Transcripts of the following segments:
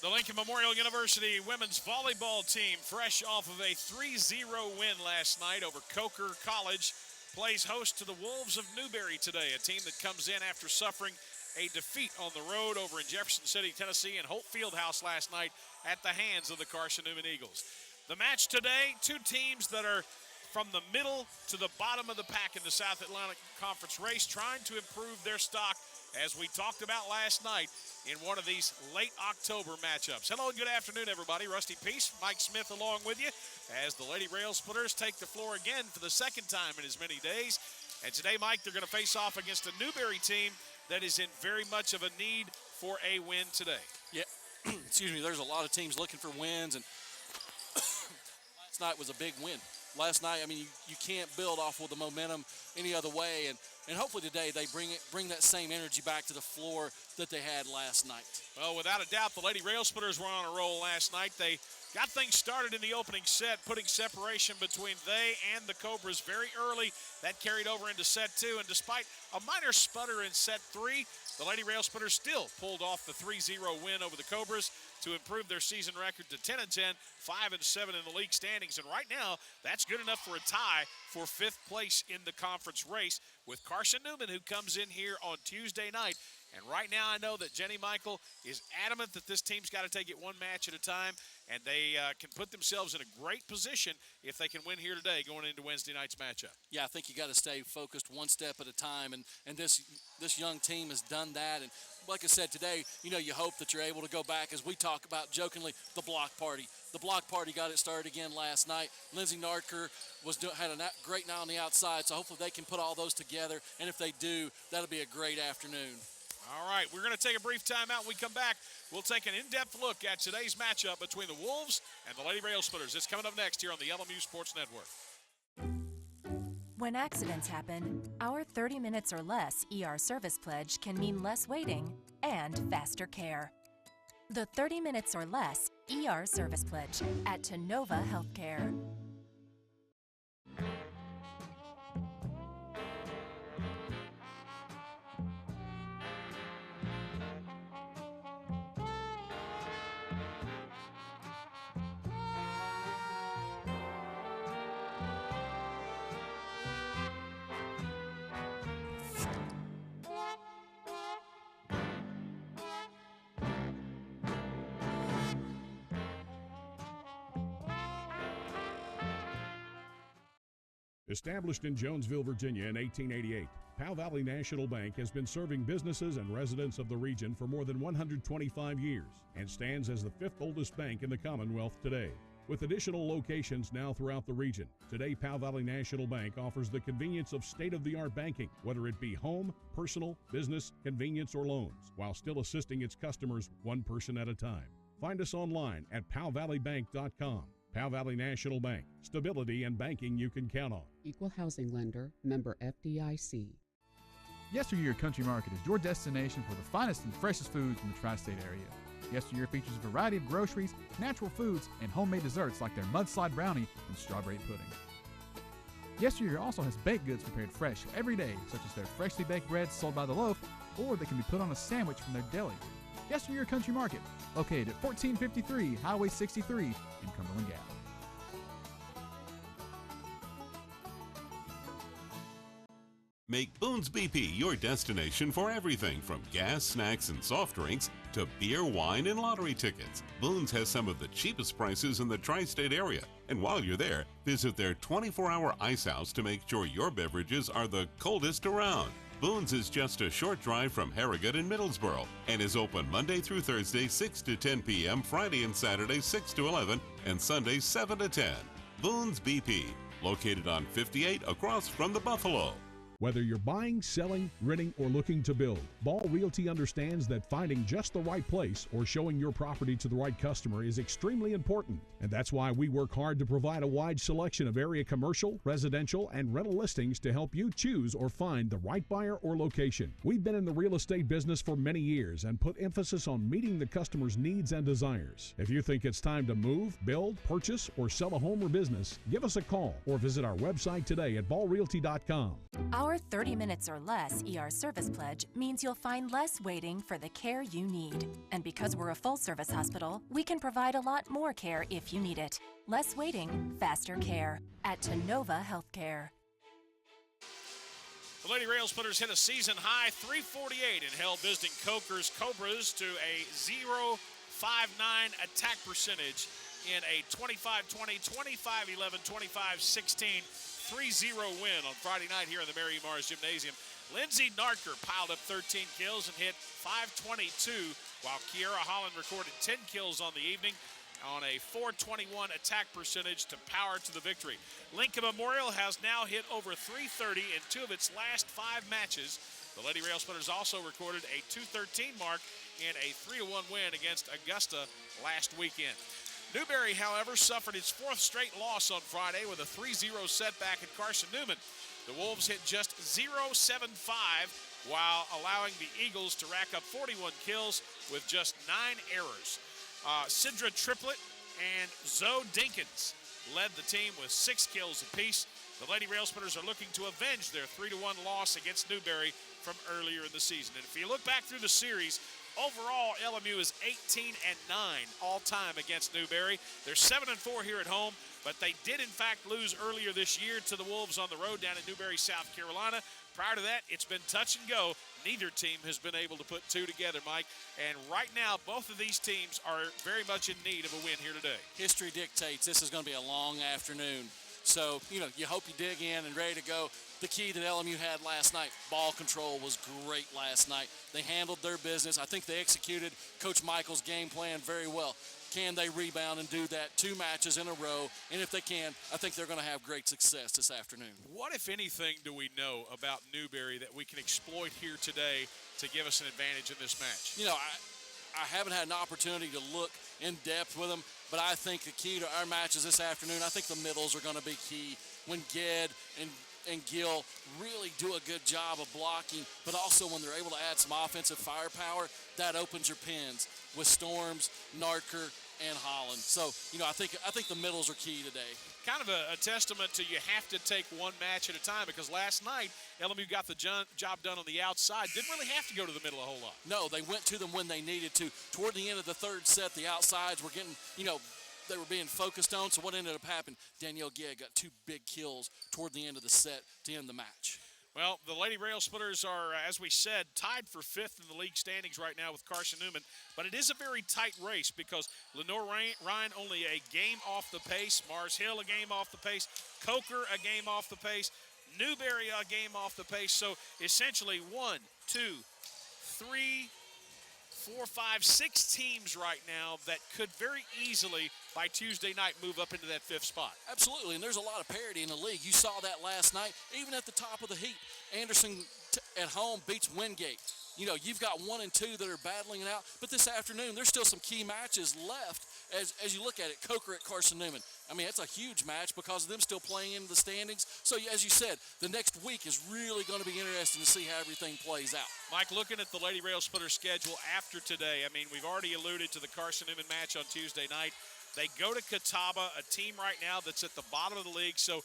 The Lincoln Memorial University women's volleyball team, fresh off of a 3-0 win last night over Coker College, plays host to the Wolves of Newberry today, a team that comes in after suffering a defeat on the road over in Jefferson City, Tennessee, and Holt Fieldhouse last night at the hands of the Carson Newman Eagles. The match today, two teams that are from the middle to the bottom of the pack in the South Atlantic Conference race, trying to improve their stock, as we talked about last night in one of these late October matchups. Hello and good afternoon, everybody. Rusty Peace, Mike Smith along with you as the Lady Rail Splitters take the floor again for the second time in as many days. And today, Mike, they're going to face off against a Newberry team that is in very much of a need for a win today. Yeah, excuse me, there's a lot of teams looking for wins, and last night was a big win. Last night, I mean, you can't build off of the momentum any other way, and hopefully today they bring that same energy back to the floor that they had last night. Well, without a doubt, the Lady Rail Splitters were on a roll last night. They got things started in the opening set, putting separation between they and the Cobras very early. That carried over into set two, and despite a minor sputter in set three, the Lady Rail Splitters still pulled off the 3-0 win over the Cobras to improve their season record to 10-10, 5-7 in the league standings. And right now, that's good enough for a tie for fifth place in the conference race with Carson Newman, who comes in here on Tuesday night. And right now, I know that Jenny Michael is adamant that this team's got to take it one match at a time, and they can put themselves in a great position if they can win here today going into Wednesday night's matchup. Yeah, I think you got to stay focused one step at a time, and this young team has done that. And like I said today, you know, you hope that you're able to go back, as we talk about jokingly, the block party. The block party got it started again last night. Lindsay Narker had a great night on the outside, so hopefully they can put all those together, and if they do, that'll be a great afternoon. All right, we're going to take a brief timeout. When we come back, we'll take an in-depth look at today's matchup between the Wolves and the Lady Rail Splitters. It's coming up next here on the LMU Sports Network. When accidents happen, our 30 minutes or less ER service pledge can mean less waiting and faster care. The 30 minutes or less ER service pledge at Tenova Healthcare. Established in Jonesville, Virginia in 1888, Powell Valley National Bank has been serving businesses and residents of the region for more than 125 years and stands as the fifth oldest bank in the Commonwealth today. With additional locations now throughout the region, today Powell Valley National Bank offers the convenience of state-of-the-art banking, whether it be home, personal, business, convenience, or loans, while still assisting its customers one person at a time. Find us online at powvalleybank.com. Powell Valley National Bank. Stability and banking you can count on. Equal housing lender, member FDIC. Yesteryear Country Market is your destination for the finest and freshest foods in the tri-state area. Yesteryear features a variety of groceries, natural foods, and homemade desserts like their mudslide brownie and strawberry pudding. Yesteryear also has baked goods prepared fresh every day, such as their freshly baked breads sold by the loaf, or they can be put on a sandwich from their deli. Yesteryear Country Market, located at 1453 Highway 63 in Cumberland Gap. Make Boone's BP your destination for everything from gas, snacks, and soft drinks to beer, wine, and lottery tickets. Boone's has some of the cheapest prices in the tri-state area. And while you're there, visit their 24-hour ice house to make sure your beverages are the coldest around. Boone's is just a short drive from Harrogate and Middlesboro and is open Monday through Thursday 6 to 10 p.m., Friday and Saturday 6 to 11, and Sunday 7 to 10. Boone's BP, located on 58 across from the Buffalo. Whether you're buying, selling, renting, or looking to build, Ball Realty understands that finding just the right place or showing your property to the right customer is extremely important. And that's why we work hard to provide a wide selection of area commercial, residential, and rental listings to help you choose or find the right buyer or location. We've been in the real estate business for many years and put emphasis on meeting the customer's needs and desires. If you think it's time to move, build, purchase, or sell a home or business, give us a call or visit our website today at ballrealty.com. Our 30 minutes or less ER service pledge means you'll find less waiting for the care you need. And because we're a full-service hospital, we can provide a lot more care if you need it. Less waiting, faster care at Tenova Healthcare. The Lady Rail Splitters hit a season-high 348 and held visiting Coker's Cobras to a 0.59 attack percentage in a 25-20, 25-11, 25-16 3-0 win on Friday night here in the Mary Mars Gymnasium. Lindsay Narker piled up 13 kills and hit 522, while Kiera Holland recorded 10 kills on the evening on a 421 attack percentage to power to the victory. Lincoln Memorial has now hit over 330 in 2 of its last 5 matches. The Lady Rail Splitters also recorded a 213 mark in a 3-1 win against Augusta last weekend. Newberry, however, suffered its 4th straight loss on Friday with a 3-0 setback at Carson Newman. The Wolves hit just .075 while allowing the Eagles to rack up 41 kills with just 9 errors. Sidra Triplett and Zoe Dinkins led the team with 6 kills apiece. The Lady Rail Splitters are looking to avenge their 3-1 loss against Newberry from earlier in the season. And if you look back through the series, overall, LMU is 18-9 all-time against Newberry. They're 7-4 here at home, but they did, in fact, lose earlier this year to the Wolves on the road down in Newberry, South Carolina. Prior to that, it's been touch and go. Neither team has been able to put 2 together, Mike. And right now, both of these teams are very much in need of a win here today. History dictates this is going to be a long afternoon. So, you hope you dig in and ready to go. The key that LMU had last night, ball control was great last night. They handled their business. I think they executed Coach Michael's game plan very well. Can they rebound and do that 2 matches in a row? And if they can, I think they're going to have great success this afternoon. What, if anything, do we know about Newberry that we can exploit here today to give us an advantage in this match? I haven't had an opportunity to look in depth with them, but I think the key to our matches this afternoon, I think the middles are going to be key. When Ged and Gill really do a good job of blocking, but also when they're able to add some offensive firepower, that opens your pins with Storms, Narker, and Holland. So, I think the middles are key today. Kind of a testament to you have to take one match at a time, because last night LMU got the job done on the outside. Didn't really have to go to the middle a whole lot. No, they went to them when they needed to. Toward the end of the 3rd set, the outsides were getting, they were being focused on. So what ended up happening, Danielle Gay got 2 big kills toward the end of the set to end the match. Well, the Lady Rail Splitters are, as we said, tied for 5th in the league standings right now with Carson Newman. But it is a very tight race because Lenore Ryan only a game off the pace, Mars Hill a game off the pace, Coker a game off the pace, Newberry a game off the pace. So essentially 1, 2, 3, 4, 5, 6 teams right now that could very easily, by Tuesday night, move up into that 5th spot. Absolutely, and there's a lot of parity in the league. You saw that last night, even at the top of the heap. Anderson at home beats Wingate. You've got 1 and 2 that are battling it out, but this afternoon, there's still some key matches left as you look at it. Coker at Carson Newman. It's a huge match because of them still playing in the standings. So, as you said, the next week is really going to be interesting to see how everything plays out. Mike, looking at the Lady Rail Splitter schedule after today, we've already alluded to the Carson Newman match on Tuesday night. They go to Catawba, a team right now that's at the bottom of the league, so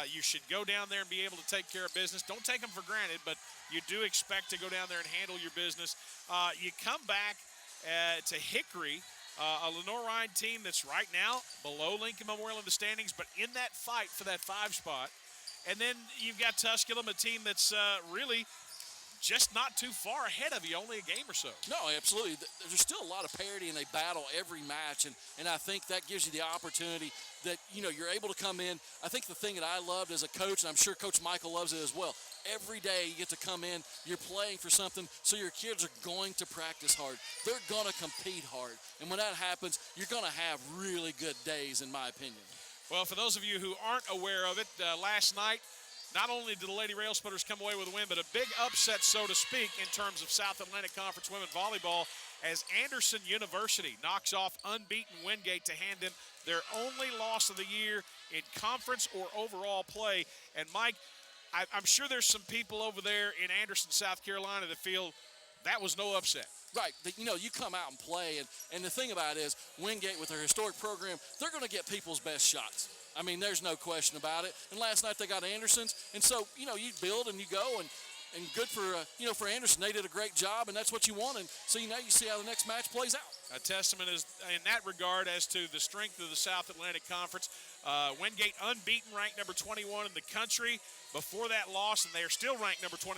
you should go down there and be able to take care of business. Don't take them for granted, but you do expect to go down there and handle your business. You come back to Hickory, a Lenore Ryan team that's right now below Lincoln Memorial in the standings, but in that fight for that 5 spot. And then you've got Tusculum, a team that's really just not too far ahead of you, only a game or so. No, absolutely. There's still a lot of parity, and they battle every match, and I think that gives you the opportunity that, you're able to come in. I think the thing that I loved as a coach, and I'm sure Coach Michael loves it as well, every day you get to come in, you're playing for something, so your kids are going to practice hard. They're going to compete hard, and when that happens, you're going to have really good days, in my opinion. Well, for those of you who aren't aware of it, last night, not only did the Lady Rail Splitters come away with a win, but a big upset, so to speak, in terms of South Atlantic Conference women volleyball, as Anderson University knocks off unbeaten Wingate to hand them their only loss of the year in conference or overall play. And, Mike, I'm sure there's some people over there in Anderson, South Carolina that feel that was no upset. Right. You come out and play, and the thing about it is Wingate, with their historic program, they're going to get people's best shots. I mean, there's no question about it. And last night they got Anderson's, and so you build and you go, and good for for Anderson. They did a great job, and that's what you want. And so you see how the next match plays out. A testament is in that regard as to the strength of the South Atlantic Conference. Wingate unbeaten, ranked number 21 in the country before that loss, and they are still ranked number 21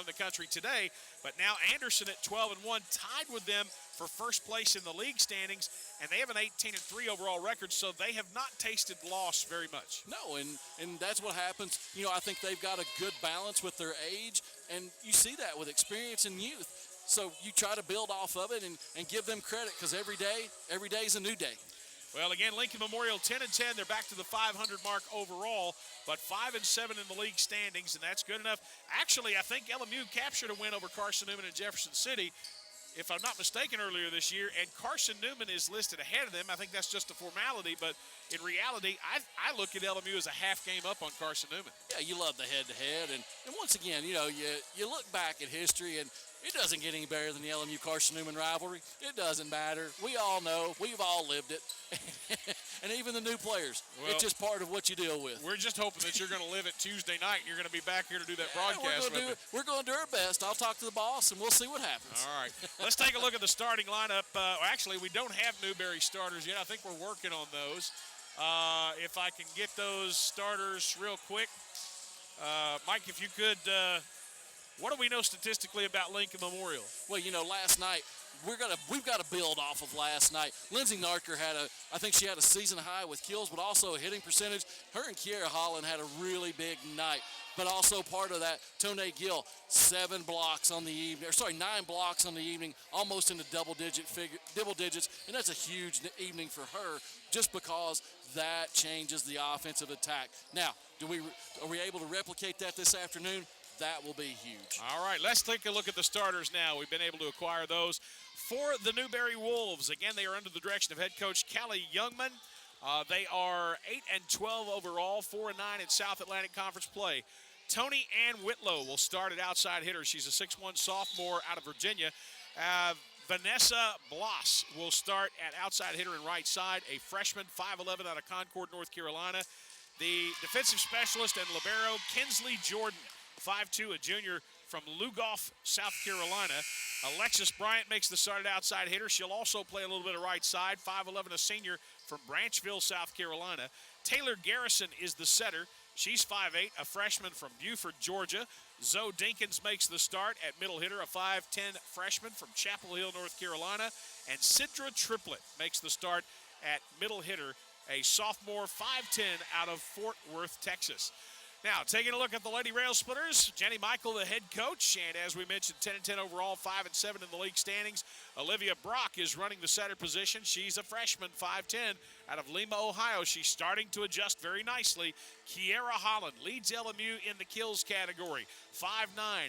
in the country today. But now Anderson at 12-1, tied with them for first place in the league standings, and they have an 18-3 overall record, so they have not tasted loss very much. No, and that's what happens. I think they've got a good balance with their age, and you see that with experience and youth. So you try to build off of it and give them credit, because every day is a new day. Well, again, Lincoln Memorial 10-10. They're back to the 500 mark overall, but 5-7 in the league standings, and that's good enough. Actually, I think LMU captured a win over Carson Newman in Jefferson City, if I'm not mistaken, earlier this year, and Carson Newman is listed ahead of them. I think that's just a formality, but in reality, I look at LMU as a half game up on Carson Newman. Yeah, you love the head-to-head, and once again, you look back at history, and it doesn't get any better than the LMU-Carson Newman rivalry. It doesn't matter. We all know. We've all lived it. And even the new players. Well, it's just part of what you deal with. We're just hoping that you're going to live it Tuesday night and you're going to be back here to do that broadcast with me. We're going to do our best. I'll talk to the boss, and we'll see what happens. All right. Let's take a look at the starting lineup. Actually, we don't have Newberry starters yet. I think we're working on those. If I can get those starters real quick. Mike, if you could... what do we know statistically about Lincoln Memorial? Well, last night we've got to build off of last night. Lindsay Narker I think she had a season high with kills, but also a hitting percentage. Her and Kiera Holland had a really big night. But also part of that, Tone Gill, 9 blocks on the evening, almost into double digits, and that's a huge evening for her, just because that changes the offensive attack. Now, are we able to replicate that this afternoon? That will be huge. All right, let's take a look at the starters now. We've been able to acquire those. For the Newberry Wolves, again, they are under the direction of head coach Kelly Youngman. They are 8-12 overall, 4-9 in South Atlantic Conference play. Tony Ann Whitlow will start at outside hitter. She's a 6'1 sophomore out of Virginia. Vanessa Bloss will start at outside hitter and right side, a freshman, 5'11 out of Concord, North Carolina. The defensive specialist and libero, Kinsley Jordan, 5'2", a junior from Lugoff, South Carolina. Alexis Bryant makes the start at outside hitter. She'll also play a little bit of right side, 5'11", a senior from Branchville, South Carolina. Taylor Garrison is the setter. She's 5'8", a freshman from Buford, Georgia. Zoe Dinkins makes the start at middle hitter, a 5'10 freshman from Chapel Hill, North Carolina. And Sidra Triplett makes the start at middle hitter, a sophomore, 5'10 out of Fort Worth, Texas. Now, taking a look at the Lady Rail Splitters, Jenny Michael, the head coach, and as we mentioned, 10-10 overall, 5-7 in the league standings. Olivia Brock is running the setter position. She's a freshman, 5'10", out of Lima, Ohio. She's starting to adjust very nicely. Kiera Holland leads LMU in the kills category, 5'9",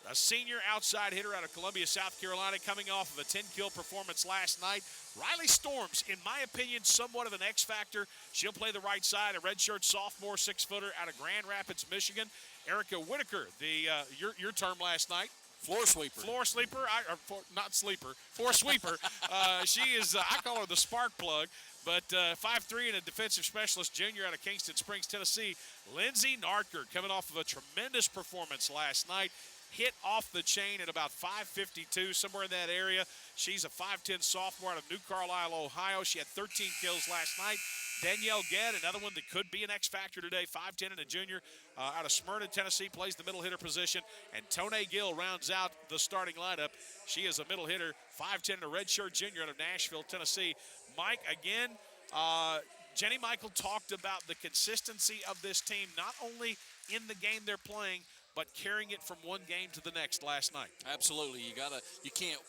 a senior outside hitter out of Columbia, South Carolina, coming off of a 10-kill performance last night. Riley Storms, in my opinion, somewhat of an X factor. She'll play the right side, a redshirt sophomore, 6-footer out of Grand Rapids, Michigan. Erica Whitaker, your term last night. Floor sweeper. Floor sweeper, floor sweeper. She is, I call her the spark plug. But 5'3" and a defensive specialist junior out of Kingston Springs, Tennessee. Lindsay Narker, coming off of a tremendous performance last night. Hit off the chain at about 5:52, somewhere in that area. She's a 5'10 sophomore out of New Carlisle, Ohio. She had 13 kills last night. Danielle Gedd, another one that could be an X factor today, 5'10 and a junior out of Smyrna, Tennessee, plays the middle hitter position. And Tone Gill rounds out the starting lineup. She is a middle hitter, 5'10 and a redshirt junior out of Nashville, Tennessee. Mike, again, Jenny Michael talked about the consistency of this team, not only in the game they're playing, but carrying it from one game to the next last night. Absolutely. You can't,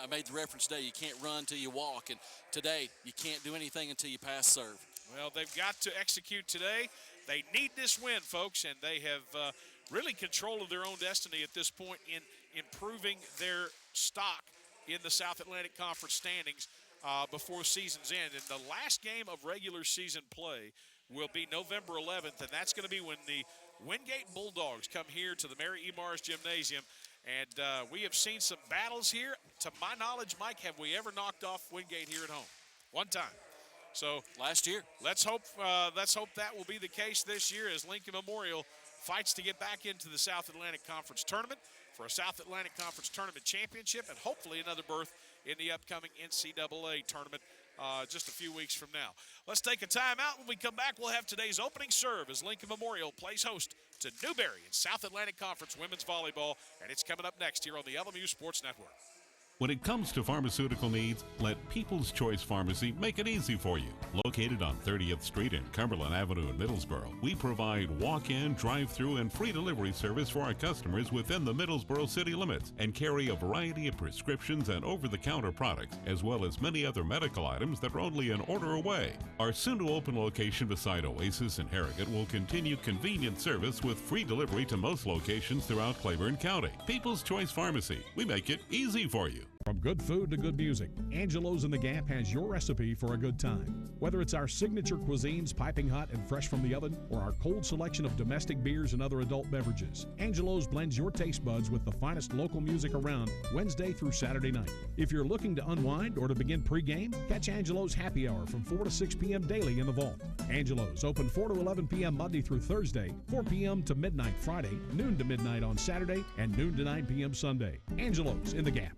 I made the reference today, you can't run till you walk. And today, you can't do anything until you pass serve. Well, they've got to execute today. They need this win, folks, and they have really control of their own destiny at this point in improving their stock in the South Atlantic Conference standings before season's end. And the last game of regular season play will be November 11th, and that's going to be when the Wingate Bulldogs come here to the Mary E. Mars Gymnasium. And we have seen some battles here. To my knowledge, Mike, have we ever knocked off Wingate here at home? One time. So last year. let's hope that will be the case this year as Lincoln Memorial fights to get back into the South Atlantic Conference Tournament for a South Atlantic Conference Tournament championship and hopefully another berth in the upcoming NCAA tournament just a few weeks from now. Let's take a timeout. When we come back, we'll have today's opening serve as Lincoln Memorial plays host to Newberry in South Atlantic Conference Women's Volleyball, and it's coming up next here on the LMU Sports Network. When it comes to pharmaceutical needs, let People's Choice Pharmacy make it easy for you. Located on 30th Street and Cumberland Avenue in Middlesboro, we provide walk-in, drive-through, and free delivery service for our customers within the Middlesboro city limits and carry a variety of prescriptions and over-the-counter products, as well as many other medical items that are only an order away. Our soon-to-open location beside Oasis in Harrogate will continue convenient service with free delivery to most locations throughout Claiborne County. People's Choice Pharmacy. We make it easy for you. From good food to good music, Angelo's in the Gap has your recipe for a good time. Whether it's our signature cuisines, piping hot and fresh from the oven, or our cold selection of domestic beers and other adult beverages, Angelo's blends your taste buds with the finest local music around Wednesday through Saturday night. If you're looking to unwind or to begin pregame, catch Angelo's Happy Hour from 4 to 6 p.m. daily in the vault. Angelo's open 4 to 11 p.m. Monday through Thursday, 4 p.m. to midnight Friday, noon to midnight on Saturday, and noon to 9 p.m. Sunday. Angelo's in the Gap.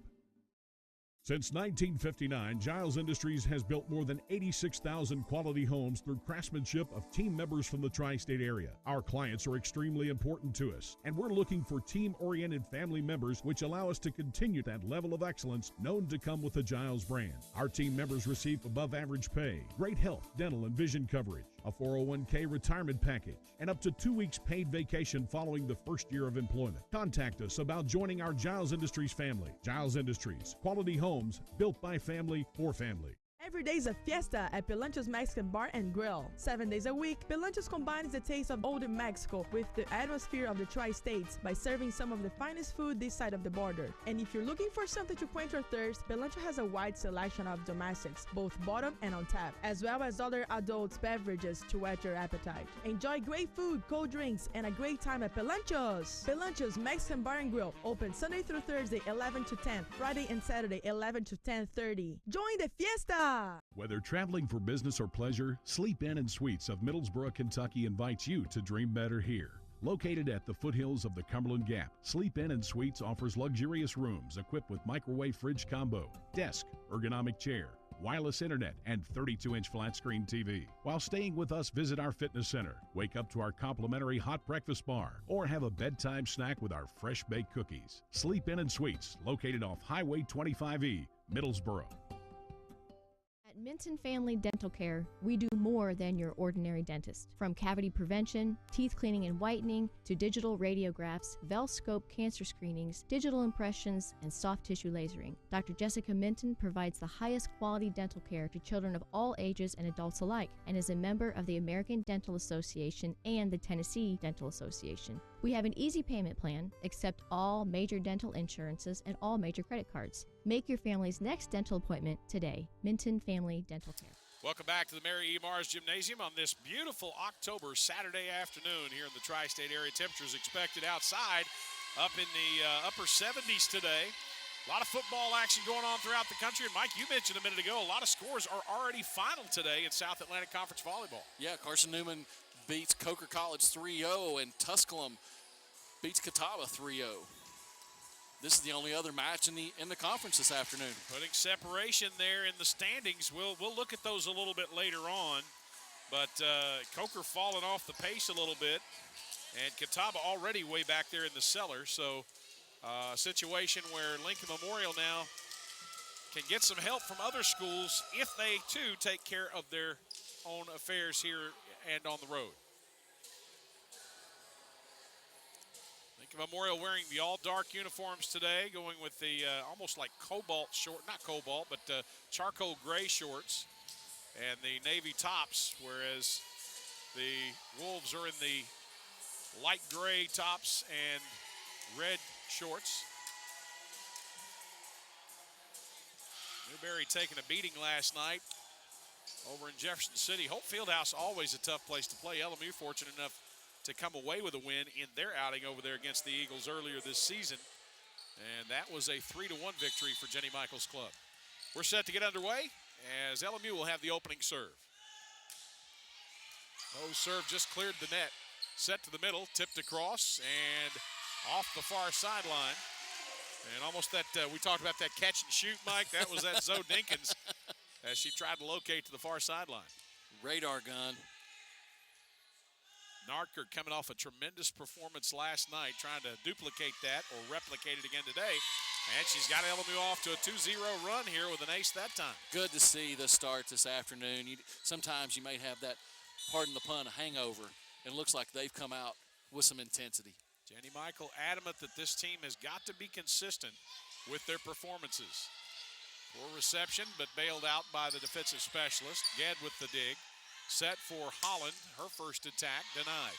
Since 1959, Giles Industries has built more than 86,000 quality homes through craftsmanship of team members from the tri-state area. Our clients are extremely important to us, and we're looking for team-oriented family members which allow us to continue that level of excellence known to come with the Giles brand. Our team members receive above-average pay, great health, dental, and vision coverage, a 401k retirement package, and up to 2 weeks paid vacation following the first year of employment. Contact us about joining our Giles Industries family. Giles Industries, quality homes built by family for family. Every day is a fiesta at Pelancho's Mexican Bar and Grill. 7 days a week, Pelancho's combines the taste of old Mexico with the atmosphere of the tri-states by serving some of the finest food this side of the border. And if you're looking for something to quench your thirst, Pelancho has a wide selection of domestics, both bottom and on tap, as well as other adult beverages to whet your appetite. Enjoy great food, cold drinks, and a great time at Pelancho's. Pelancho's Mexican Bar and Grill, open Sunday through Thursday, 11 to 10, Friday and Saturday, 11 to 10:30. Join the fiesta! Whether traveling for business or pleasure, Sleep Inn and Suites of Middlesboro, Kentucky invites you to dream better here. Located at the foothills of the Cumberland Gap, Sleep Inn and Suites offers luxurious rooms equipped with microwave fridge combo, desk, ergonomic chair, wireless internet, and 32-inch flat-screen TV. While staying with us, visit our fitness center, wake up to our complimentary hot breakfast bar, or have a bedtime snack with our fresh-baked cookies. Sleep Inn and Suites, located off Highway 25E, Middlesboro. At Minton Family Dental Care, we do more than your ordinary dentist. From cavity prevention, teeth cleaning and whitening, to digital radiographs, Velscope cancer screenings, digital impressions, and soft tissue lasering. Dr. Jessica Minton provides the highest quality dental care to children of all ages and adults alike, and is a member of the American Dental Association and the Tennessee Dental Association. We have an easy payment plan, accept all major dental insurances and all major credit cards. Make your family's next dental appointment today. Minton Family Dental Care. Welcome back to the Mary E. Mars Gymnasium on this beautiful October Saturday afternoon here in the tri-state area. Temperatures expected outside up in the upper 70s today. A lot of football action going on throughout the country. And Mike, you mentioned a minute ago, a lot of scores are already final today in South Atlantic Conference Volleyball. Yeah, Carson Newman beats Coker College 3-0, and Tusculum beats Catawba 3-0. This is the only other match in the conference this afternoon. Putting separation there in the standings. We'll look at those a little bit later on. But Coker falling off the pace a little bit. And Catawba already way back there in the cellar. So a situation where Lincoln Memorial now can get some help from other schools if they, too, take care of their own affairs here and on the road. Lincoln Memorial wearing the all-dark uniforms today, going with the almost like cobalt short, not cobalt, but charcoal gray shorts and the navy tops, whereas the Wolves are in the light gray tops and red shorts. Newberry taking a beating last night over in Jefferson City. Hope Fieldhouse, always a tough place to play. LMU fortunate enough to come away with a win in their outing over there against the Eagles earlier this season. And that was a 3-1 victory for Jenny Michaels' club. We're set to get underway as LMU will have the opening serve. Low serve just cleared the net. Set to the middle, tipped across, and off the far sideline. And almost that, we talked about that catch and shoot, Mike. That was that Zoe Dinkins as she tried to locate to the far sideline. Radar gun. Narker coming off a tremendous performance last night, trying to duplicate that or replicate it again today. And she's got LMU off to a 2-0 run here with an ace that time. Good to see the start this afternoon. Sometimes you may have that, pardon the pun, a hangover. And it looks like they've come out with some intensity. Jenny Michael adamant that this team has got to be consistent with their performances. Poor reception, but bailed out by the defensive specialist. Ged with the dig. Set for Holland. Her first attack denied.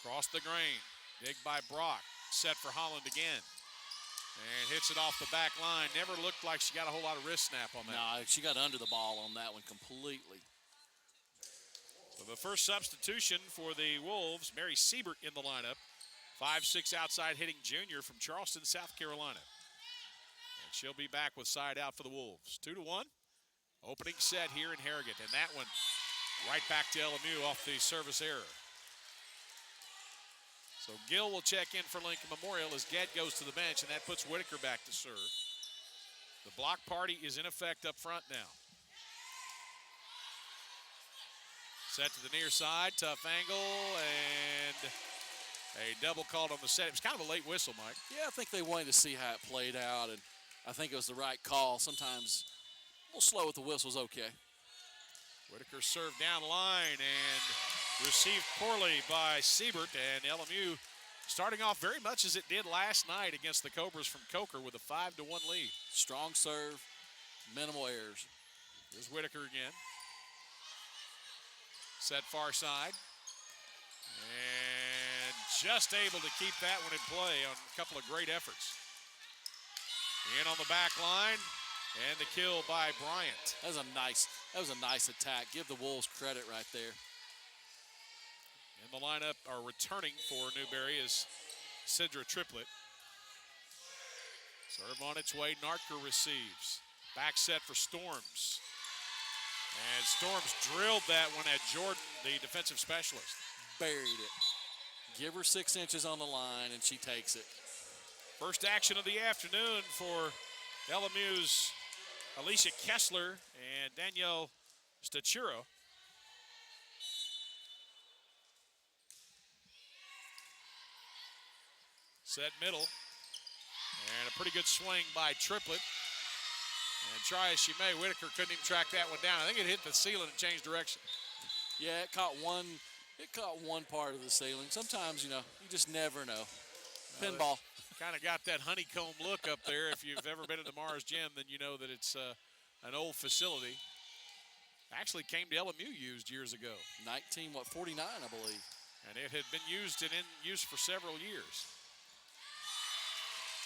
Across the grain. Dig by Brock. Set for Holland again. And hits it off the back line. Never looked like she got a whole lot of wrist snap on that. No, she got under the ball on that one completely. So the first substitution for the Wolves, Mary Siebert in the lineup. 5'6" outside hitting junior from Charleston, South Carolina. And she'll be back with side out for the Wolves. 2-1. Opening set here in Harrogate. And that one right back to LMU off the service error. So Gill will check in for Lincoln Memorial as Ged goes to the bench, and that puts Whitaker back to serve. The block party is in effect up front now. Set to the near side, tough angle, and a double called on the set. It was kind of a late whistle, Mike. Yeah, I think they wanted to see how it played out, and I think it was the right call. Sometimes a little slow with the whistle's okay. Whitaker served down the line and received poorly by Siebert, and LMU starting off very much as it did last night against the Cobras from Coker with a 5-1 lead. Strong serve, minimal errors. Here's Whitaker again. Set far side. And just able to keep that one in play on a couple of great efforts. In on the back line, and the kill by Bryant. That was a nice attack. Give the Wolves credit right there. In the lineup, or returning for Newberry, is Sidra Triplett. Serve on its way, Narker receives. Back set for Storms. And Storms drilled that one at Jordan, the defensive specialist. Buried it. Give her 6 inches on the line, and she takes it. First action of the afternoon for LMU's Alicia Kessler and Danielle Stachuro. Set middle. And a pretty good swing by Triplett. And try as she may, Whitaker couldn't even track that one down. I think it hit the ceiling and changed direction. Yeah, it caught one part of the ceiling. Sometimes, you just never know. Pinball. Kind of got that honeycomb look up there. If you've ever been to the Mars Gym, then you know that it's an old facility. Actually came to LMU used years ago. 49, I believe. And it had been used and in use for several years.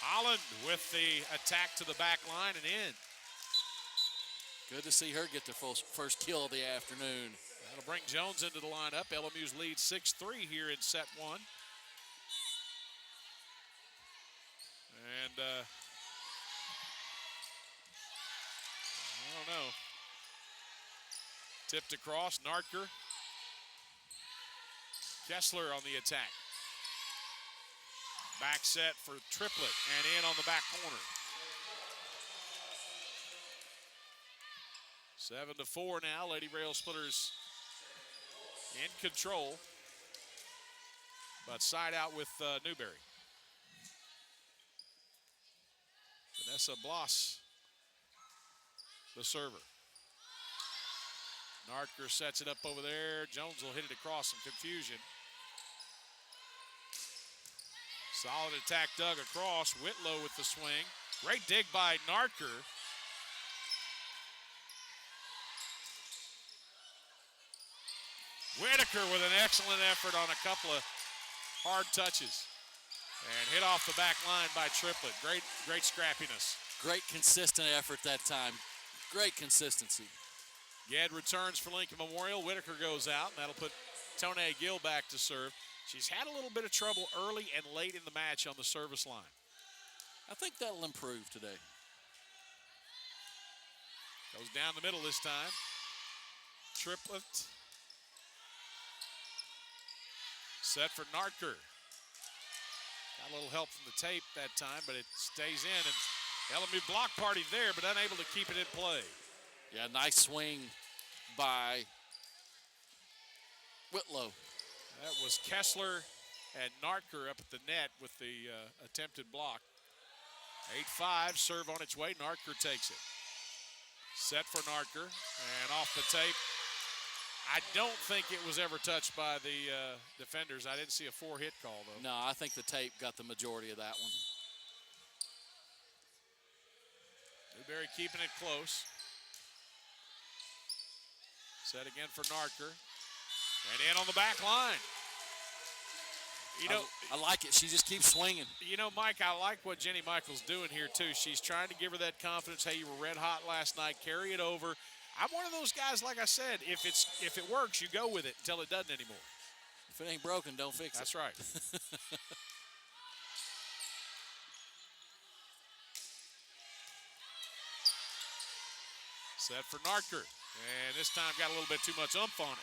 Holland with the attack to the back line and in. Good to see her get the first kill of the afternoon. That'll bring Jones into the lineup. LMU's lead 6-3 here in set one. And I don't know. Tipped across, Narker. Kessler on the attack. Back set for Triplett and in on the back corner. 7-4 now. Lady Rail Splitters in control. But side out with Newberry. Vanessa Bloss, the server. Narker sets it up over there. Jones will hit it across some confusion. Solid attack dug across. Whitlow with the swing. Great dig by Narker. Whitaker with an excellent effort on a couple of hard touches. And hit off the back line by Triplett. Great scrappiness. Great consistent effort that time. Great consistency. Ged returns for Lincoln Memorial. Whitaker goes out, and that'll put Tone Gill back to serve. She's had a little bit of trouble early and late in the match on the service line. I think that'll improve today. Goes down the middle this time. triplet. Set for Nartker. Got a little help from the tape that time, but it stays in. And LMU block party there, but unable to keep it in play. Yeah, nice swing by Whitlow. That was Kessler and Nartker up at the net with the attempted block. 8-5, serve on its way. Nartker takes it. Set for Nartker, and off the tape. I don't think it was ever touched by the defenders. I didn't see a 4-hit call, though. No, I think the tape got the majority of that one. Newberry keeping it close. Set again for Nartker. And in on the back line. You know, I like it. She just keeps swinging. You know, Mike, I like what Jenny Michael's doing here, too. She's trying to give her that confidence. Hey, you were red hot last night. Carry it over. I'm one of those guys, like I said, if it works, you go with it until it doesn't anymore. If it ain't broken, don't fix it. That's right. Set for Nartker. And this time got a little bit too much oomph on it.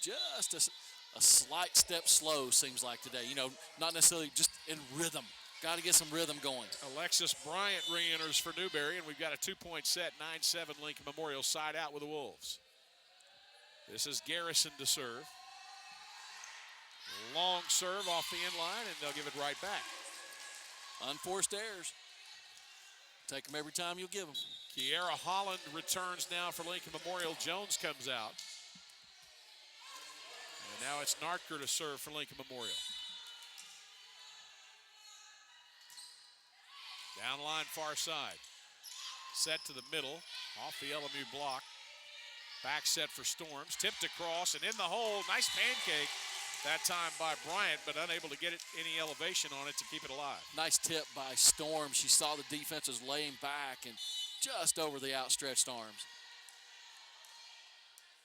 Just a slight step slow, seems like today. You know, not necessarily just in rhythm. Got to get some rhythm going. Alexis Bryant re-enters for Newberry, and we've got a 2-point set, 9-7 Lincoln Memorial side out with the Wolves. This is Garrison to serve. Long serve off the end line, and they'll give it right back. Unforced errors. Take them every time you'll give them. Kiera Holland returns now for Lincoln Memorial. Jones comes out. And now it's Nartker to serve for Lincoln Memorial. Down line far side. Set to the middle, off the LMU block. Back set for Storms, tipped across and in the hole. Nice pancake that time by Bryant, but unable to get it any elevation on it to keep it alive. Nice tip by Storm. She saw the defense was laying back and just over the outstretched arms.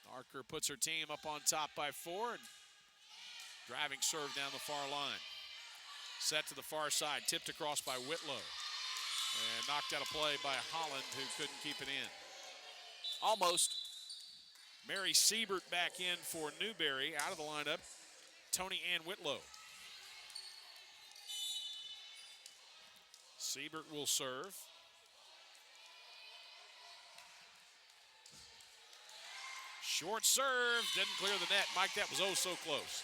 Nartker puts her team up on top by 4 and driving serve down the far line. Set to the far side, tipped across by Whitlow. And knocked out of play by Holland, who couldn't keep it in. Almost. Mary Siebert back in for Newberry. Out of the lineup, Tony Ann Whitlow. Siebert will serve. Short serve, didn't clear the net. Mike, that was oh so close.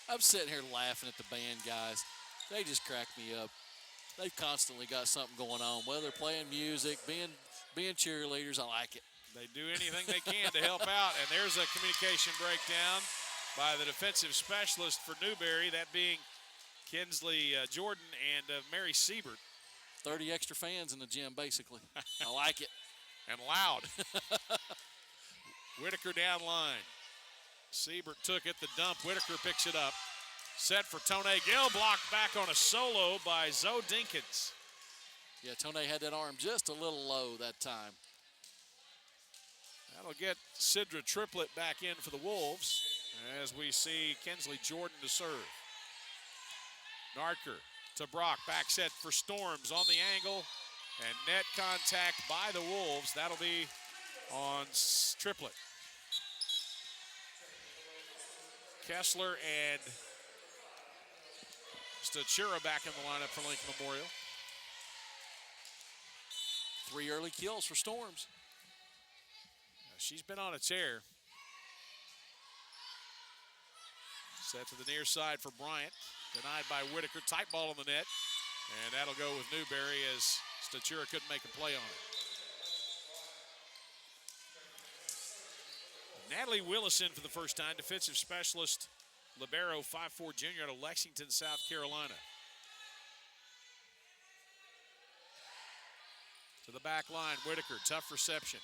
I'm sitting here laughing at the band guys. They just crack me up. They've constantly got something going on, whether they're playing music, being cheerleaders. I like it. They do anything they can to help out, and there's a communication breakdown by the defensive specialist for Newberry, that being Kinsley Jordan and Mary Siebert. 30 extra fans in the gym, basically. I like it. And loud. Whitaker down line. Siebert took it, the dump. Whitaker picks it up. Set for Tone Gill, blocked back on a solo by Zoe Dinkins. Yeah, Tone had that arm just a little low that time. That'll get Sidra Triplett back in for the Wolves as we see Kinsley Jordan to serve. Nartker to Brock, back set for Storms on the angle, and net contact by the Wolves. That'll be on Triplett. Kessler and Stachura back in the lineup for Lincoln Memorial. 3 early kills for Storms. She's been on a tear. Set to the near side for Bryant. Denied by Whitaker. Tight ball on the net. And that'll go with Newberry as Stachura couldn't make a play on it. Natalie Willison for the first time. Defensive specialist, libero, 5'4" junior out of Lexington, South Carolina. To the back line, Whitaker, tough reception.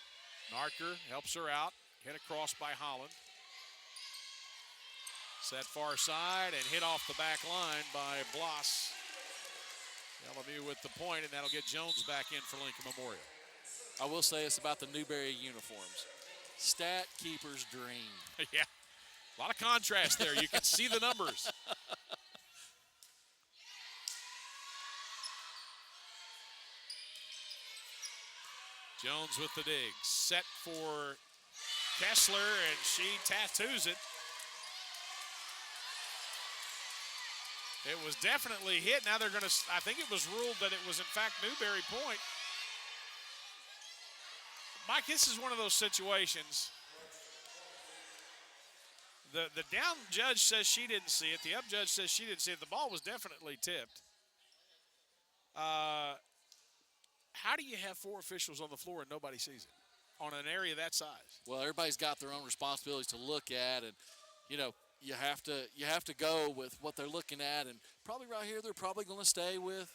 Nartker helps her out, hit across by Holland. Set far side and hit off the back line by Bloss. LMU with the point, and that'll get Jones back in for Lincoln Memorial. I will say it's about the Newberry uniforms. Stat keeper's dream. Yeah, a lot of contrast there. You can see the numbers. Jones with the dig. Set for Kessler, and she tattoos it. It was definitely hit. Now they're going to, I think it was ruled that it was in fact Newberry point. Mike, this is one of those situations. The down judge says she didn't see it. The up judge says she didn't see it. The ball was definitely tipped. How do you have 4 officials on the floor and nobody sees it on an area that size? Well, everybody's got their own responsibilities to look at, and you have to go with what they're looking at, and probably right here they're probably going to stay with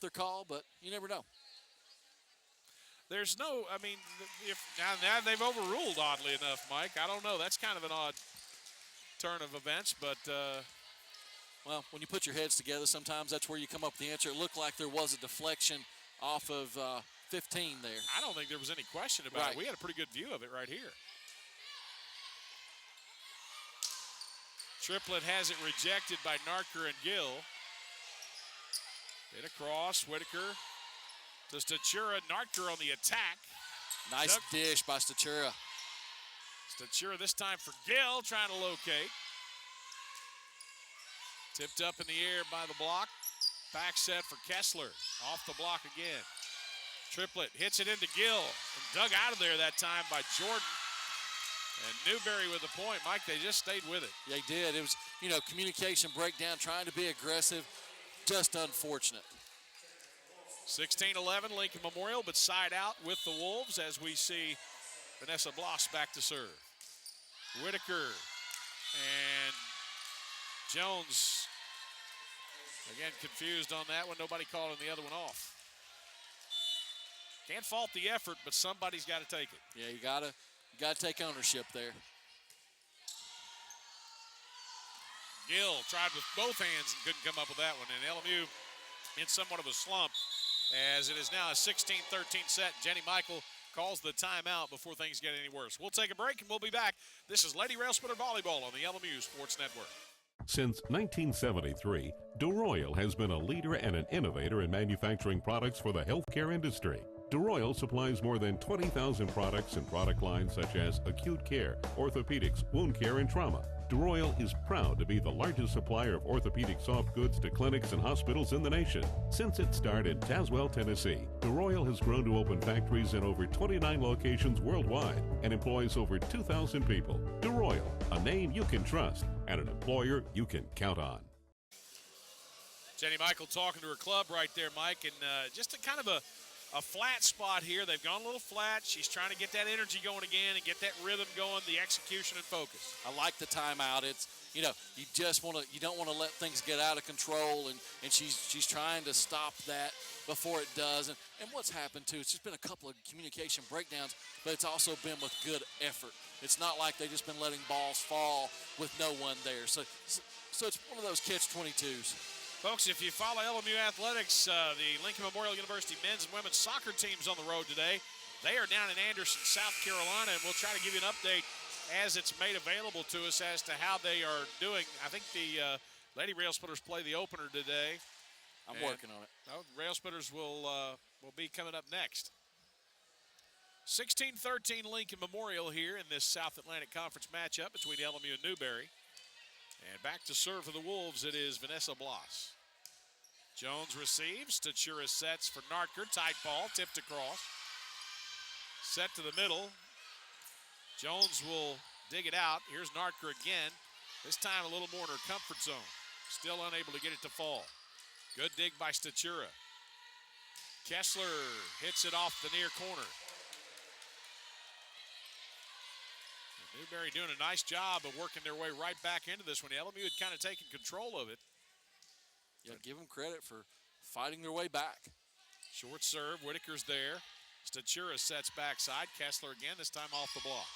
their call, but you never know. There's no, I mean, if now they've overruled, oddly enough, Mike. I don't know. That's kind of an odd turn of events, but well, when you put your heads together, sometimes that's where you come up with the answer. It looked like there was a deflection off of 15 there. I don't think there was any question about Right. it. We had a pretty good view of it right here. Triplett has it rejected by Narker and Gill. Hit across, Whitaker to Stachura. Narker on the attack. Nice dish by Stachura. Stachura this time for Gill, trying to locate. Tipped up in the air by the block. Back set for Kessler. Off the block again. Triplett hits it into Gill and dug out of there that time by Jordan. And Newberry with the point. Mike, they just stayed with it. Yeah, he did. It was, communication breakdown, trying to be aggressive, just unfortunate. 16-11 Lincoln Memorial, but side out with the Wolves as we see Vanessa Bloss back to serve. Whitaker and Jones, again, confused on that one. Nobody calling the other one off. Can't fault the effort, but somebody's got to take it. Yeah, you gotta take ownership there. Gill tried with both hands and couldn't come up with that one. And LMU in somewhat of a slump as it is now a 16-13 set. Jenny Michael calls the timeout before things get any worse. We'll take a break and we'll be back. This is Lady Railsplitter Volleyball on the LMU Sports Network. Since 1973, DeRoyal has been a leader and an innovator in manufacturing products for the healthcare industry. DeRoyal supplies more than 20,000 products and product lines such as acute care, orthopedics, wound care, and trauma. DeRoyal is proud to be the largest supplier of orthopedic soft goods to clinics and hospitals in the nation. Since its start in Tazewell, Tennessee, DeRoyal has grown to open factories in over 29 locations worldwide and employs over 2,000 people. DeRoyal, a name you can trust and an employer you can count on. Jenny Michael talking to her club right there, Mike, and just a kind of a flat spot here. They've gone a little flat. She's trying to get that energy going again and get that rhythm going, the execution and focus. I like the timeout. It's, you don't want to let things get out of control, and she's trying to stop that before it does. And what's happened too, it's just been a couple of communication breakdowns, but it's also been with good effort. It's not like they've just been letting balls fall with no one there. So it's one of those catch-22s. Folks, if you follow LMU Athletics, the Lincoln Memorial University men's and women's soccer teams on the road today. They are down in Anderson, South Carolina, and we'll try to give you an update as it's made available to us as to how they are doing. I think the Lady Railsplitters play the opener today. I'm working on it. Railsplitters will be coming up next. 16-13 Lincoln Memorial here in this South Atlantic Conference matchup between LMU and Newberry. And back to serve for the Wolves, it is Vanessa Bloss. Jones receives. Stachura sets for Narker. Tight ball, tipped across. Set to the middle. Jones will dig it out. Here's Narker again. This time a little more in her comfort zone. Still unable to get it to fall. Good dig by Stachura. Kessler hits it off the near corner. Newberry doing a nice job of working their way right back into this one. LMU had kind of taken control of it. Yeah, give them credit for fighting their way back. Short serve, Whitaker's there. Stachura sets backside. Kessler again, this time off the block.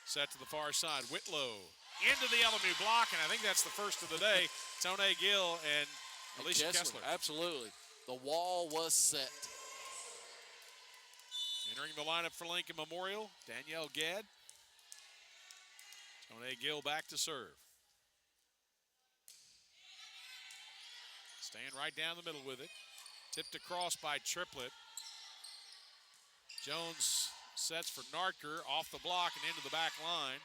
Set to the far side. Whitlow into the LMU block, and I think that's the first of the day. Tone Gill and Alicia Kessler. Absolutely. The wall was set. Entering the lineup for Lincoln Memorial, Danielle Gadd. Tone Gill back to serve. Staying right down the middle with it. Tipped across by Triplett. Jones sets for Narker, off the block and into the back line.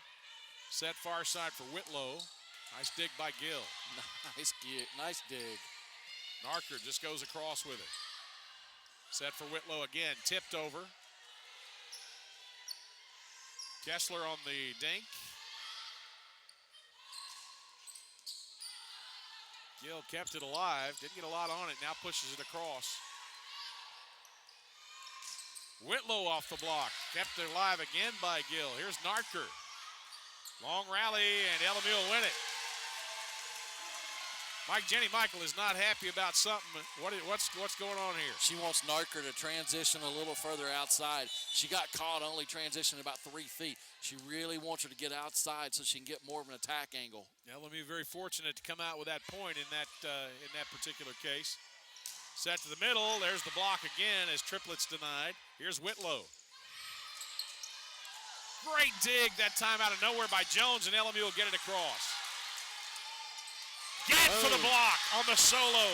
Set far side for Whitlow. Nice dig by Gill. Nice dig. Narker just goes across with it. Set for Whitlow again, tipped over. Kessler on the dink. Gill kept it alive, didn't get a lot on it, now pushes it across. Whitlow off the block, kept it alive again by Gill. Here's Narker. Long rally, and LMU will win it. Jenny Michael is not happy about something. What's going on here? She wants Narker to transition a little further outside. She got caught only transitioning about 3 feet. She really wants her to get outside so she can get more of an attack angle. LMU very fortunate to come out with that point in that particular case. Set to the middle. There's the block again as triplets denied. Here's Whitlow. Great dig that time out of nowhere by Jones, and LMU will get it across. Get for the block on the solo.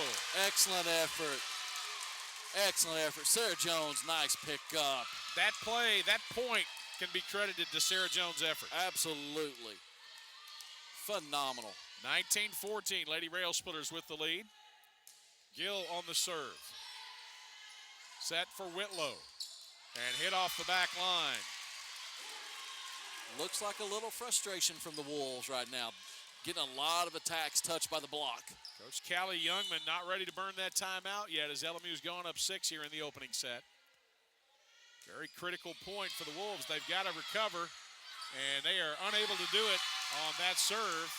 Excellent effort. Excellent effort. Sarah Jones, nice pickup. That play, that point can be credited to Sarah Jones' effort. Absolutely. Phenomenal. 19-14, Lady Rail Splitters with the lead. Gill on the serve. Set for Whitlow. And hit off the back line. Looks like a little frustration from the Wolves right now. Getting a lot of attacks touched by the block. Coach Callie Youngman not ready to burn that timeout yet as LMU's going up 6 here in the opening set. Very critical point for the Wolves. They've got to recover, and they are unable to do it on that serve.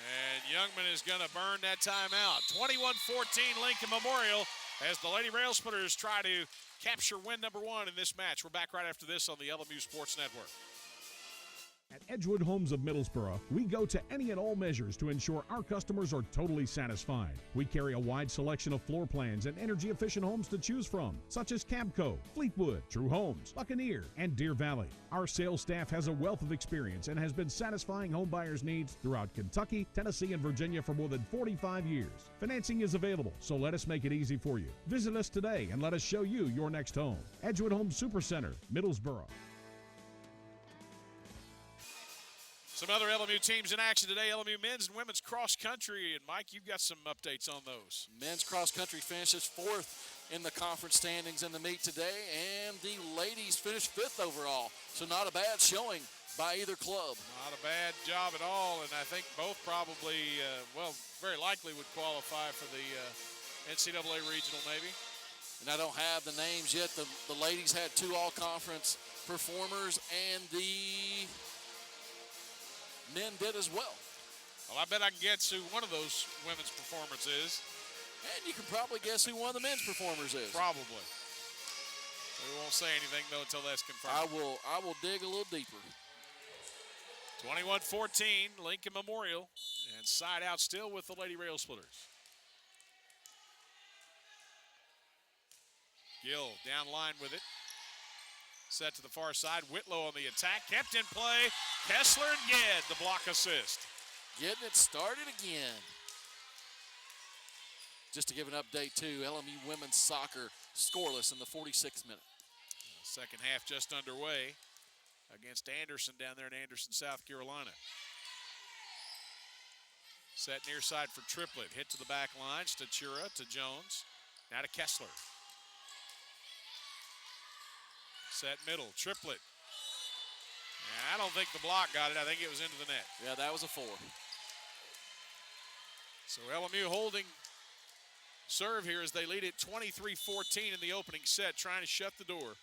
And Youngman is going to burn that timeout. 21-14 Lincoln Memorial as the Lady Rail Splitters try to capture win number 1 in this match. We're back right after this on the LMU Sports Network. At Edgewood Homes of Middlesboro, we go to any and all measures to ensure our customers are totally satisfied. We carry a wide selection of floor plans and energy-efficient homes to choose from, such as Cabco, Fleetwood, True Homes, Buccaneer, and Deer Valley. Our sales staff has a wealth of experience and has been satisfying home buyers' needs throughout Kentucky, Tennessee, and Virginia for more than 45 years. Financing is available, so let us make it easy for you. Visit us today and let us show you your next home. Edgewood Homes Supercenter, Middlesboro. Some other LMU teams in action today, LMU men's and women's cross country. And Mike, you've got some updates on those. Men's cross country finishes 4th in the conference standings in the meet today, and the ladies finished 5th overall. So not a bad showing by either club. Not a bad job at all, and I think both probably, very likely would qualify for the NCAA regional maybe. And I don't have the names yet. The ladies had 2 all-conference performers, and the men did as well. Well, I bet I can guess who one of those women's performers is. And you can probably guess who one of the men's performers is. Probably. We won't say anything, though, until that's confirmed. I will dig a little deeper. 21-14, Lincoln Memorial. And side out still with the Lady Rail Splitters. Gill down line with it. Set to the far side. Whitlow on the attack. Kept in play. Kessler and Ged, the block assist. Getting it started again. Just to give an update, too, LMU women's soccer scoreless in the 46th minute. Second half just underway against Anderson down there in Anderson, South Carolina. Set near side for Triplett. Hit to the back line. Stachura to Jones. Now to Kessler. Set middle. Triplett. I don't think the block got it. I think it was into the net. Yeah, that was a 4. So LMU holding serve here as they lead it 23-14 in the opening set, trying to shut the door.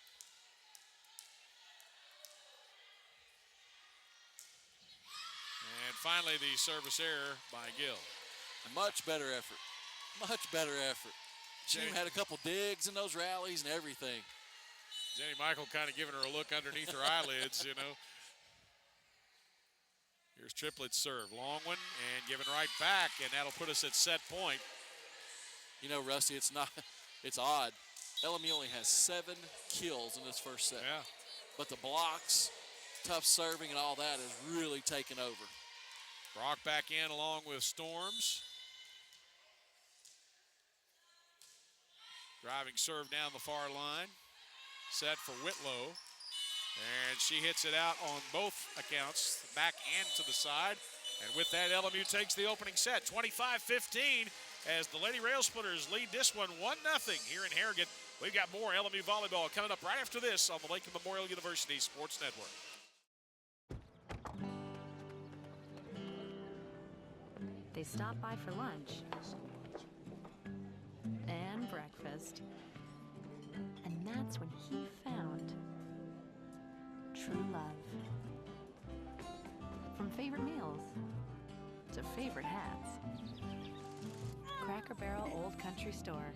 And finally, the service error by Gill. A much better effort. Much better effort. She had a couple digs in those rallies and everything. Jenny Michael kind of giving her a look underneath her eyelids, you know. Here's Triplett's serve. Long one and given right back, and that'll put us at set point. You know, Rusty, it's odd. LMU only has 7 kills in this first set. Yeah. But the blocks, tough serving, and all that has really taken over. Brock back in along with Storms. Driving serve down the far line. set for Whitlow. And she hits it out on both accounts, back and to the side. And with that, LMU takes the opening set, 25-15, as the Lady Rail Splitters lead this one 1-0 here in Harrogate. We've got more LMU volleyball coming up right after this on the Lincoln Memorial University Sports Network. They stop by for lunch and breakfast. And that's when he found true love. From favorite meals to favorite hats. Cracker Barrel Old Country Store.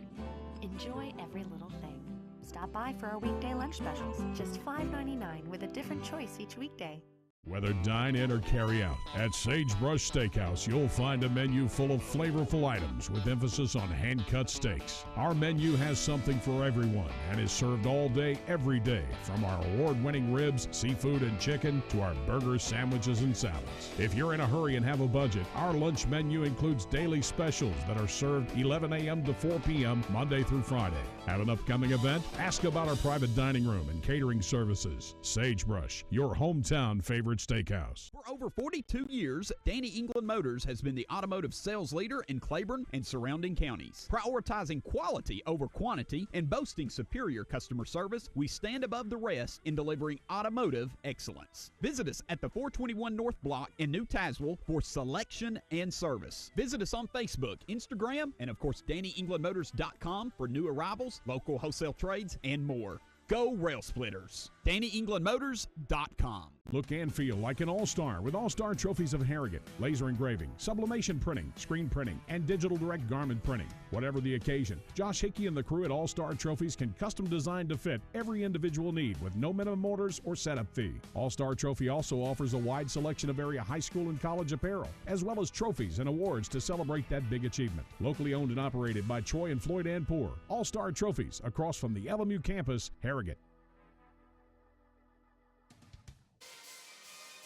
Enjoy every little thing. Stop by for our weekday lunch specials. Just $5.99 with a different choice each weekday. Whether dine in or carry out, at Sagebrush Steakhouse, you'll find a menu full of flavorful items with emphasis on hand-cut steaks. Our menu has something for everyone and is served all day, every day, from our award-winning ribs, seafood, and chicken to our burgers, sandwiches, and salads. If you're in a hurry and have a budget, our lunch menu includes daily specials that are served 11 a.m. to 4 p.m. Monday through Friday. Have an upcoming event? Ask about our private dining room and catering services. Sagebrush, your hometown favorite steakhouse. For over 42 years, Danny England Motors has been the automotive sales leader in Claiborne and surrounding counties. Prioritizing quality over quantity and boasting superior customer service, we stand above the rest in delivering automotive excellence. Visit us at the 421 North Block in New Tazewell for selection and service. Visit us on Facebook, Instagram, and of course DannyEnglandMotors.com for new arrivals, local wholesale trades, and more. Go Rail Splitters. DannyEnglandMotors.com. Look and feel like an all-star with all-star trophies of Harrogate, laser engraving, sublimation printing, screen printing, and digital direct garment printing. Whatever the occasion, Josh Hickey and the crew at All-Star Trophies can custom design to fit every individual need with no minimum orders or setup fee. All-Star Trophy also offers a wide selection of area high school and college apparel, as well as trophies and awards to celebrate that big achievement. Locally owned and operated by Troy and Floyd Ann Poor. All-Star Trophies across from the LMU campus, Harrogate.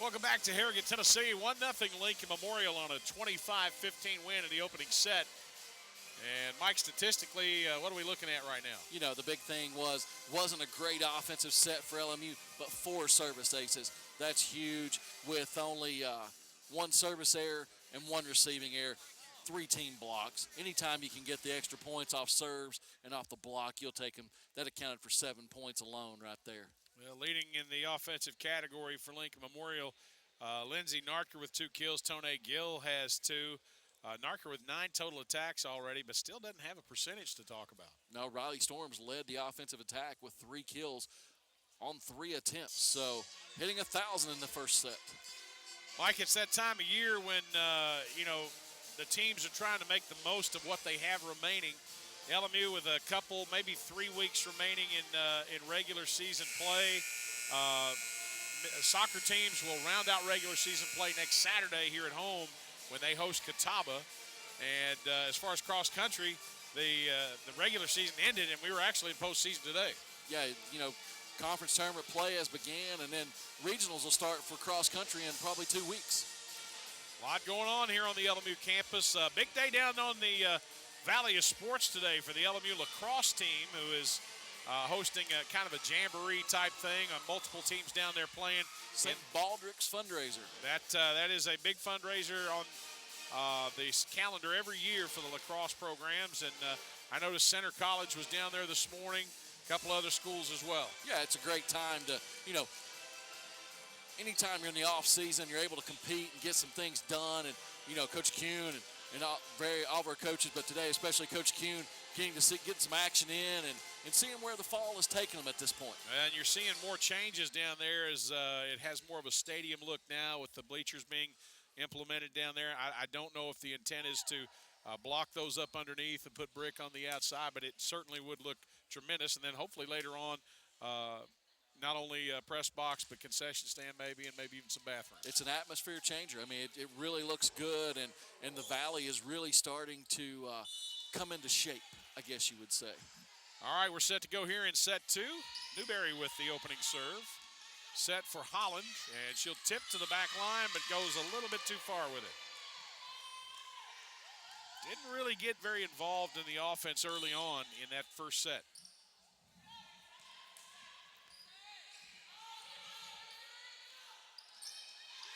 Welcome back to Harrogate, Tennessee. 1-0 Lincoln Memorial on a 25-15 win in the opening set. And Mike, statistically, what are we looking at right now? You know, the big thing wasn't a great offensive set for LMU, but 4 service aces. That's huge with only 1 service error and 1 receiving error. 3 team blocks. Anytime you can get the extra points off serves and off the block, you'll take them. That accounted for 7 points alone right there. Well, leading in the offensive category for Lincoln Memorial, Lindsey Narker with 2 kills. Tone Gill has 2. Narker with 9 total attacks already, but still doesn't have a percentage to talk about. No, Riley Storms led the offensive attack with 3 kills on 3 attempts. So hitting 1,000 in the first set. Mike, it's that time of year when, the teams are trying to make the most of what they have remaining. LMU with a couple, maybe 3 weeks remaining in regular season play. Soccer teams will round out regular season play next Saturday here at home when they host Catawba. And as far as cross country, the regular season ended, and we were actually in postseason today. Yeah, conference tournament play has began, and then regionals will start for cross country in probably 2 weeks. A lot going on here on the LMU campus. Big day down on the Valley of Sports today for the LMU lacrosse team, who is hosting a kind of a jamboree type thing. Multiple teams down there playing. St. Baldrick's fundraiser. That is a big fundraiser on the calendar every year for the lacrosse programs. And I noticed Center College was down there this morning. A couple other schools as well. Yeah, it's a great time to, anytime you're in the off season, you're able to compete and get some things done. And, Coach Kuhn and all of our coaches, but today especially Coach Kuhn, getting to get some action in and seeing where the fall is taking them at this point. And you're seeing more changes down there as it has more of a stadium look now with the bleachers being implemented down there. I don't know if the intent is to block those up underneath and put brick on the outside, but it certainly would look tremendous. And then hopefully later on, not only press box, but concession stand maybe, and maybe even some bathrooms. It's an atmosphere changer. I mean, it really looks good, and the Valley is really starting to come into shape, I guess you would say. All right, we're set to go here in set 2. Newberry with the opening serve. Set for Holland, and she'll tip to the back line, but goes a little bit too far with it. Didn't really get very involved in the offense early on in that first set.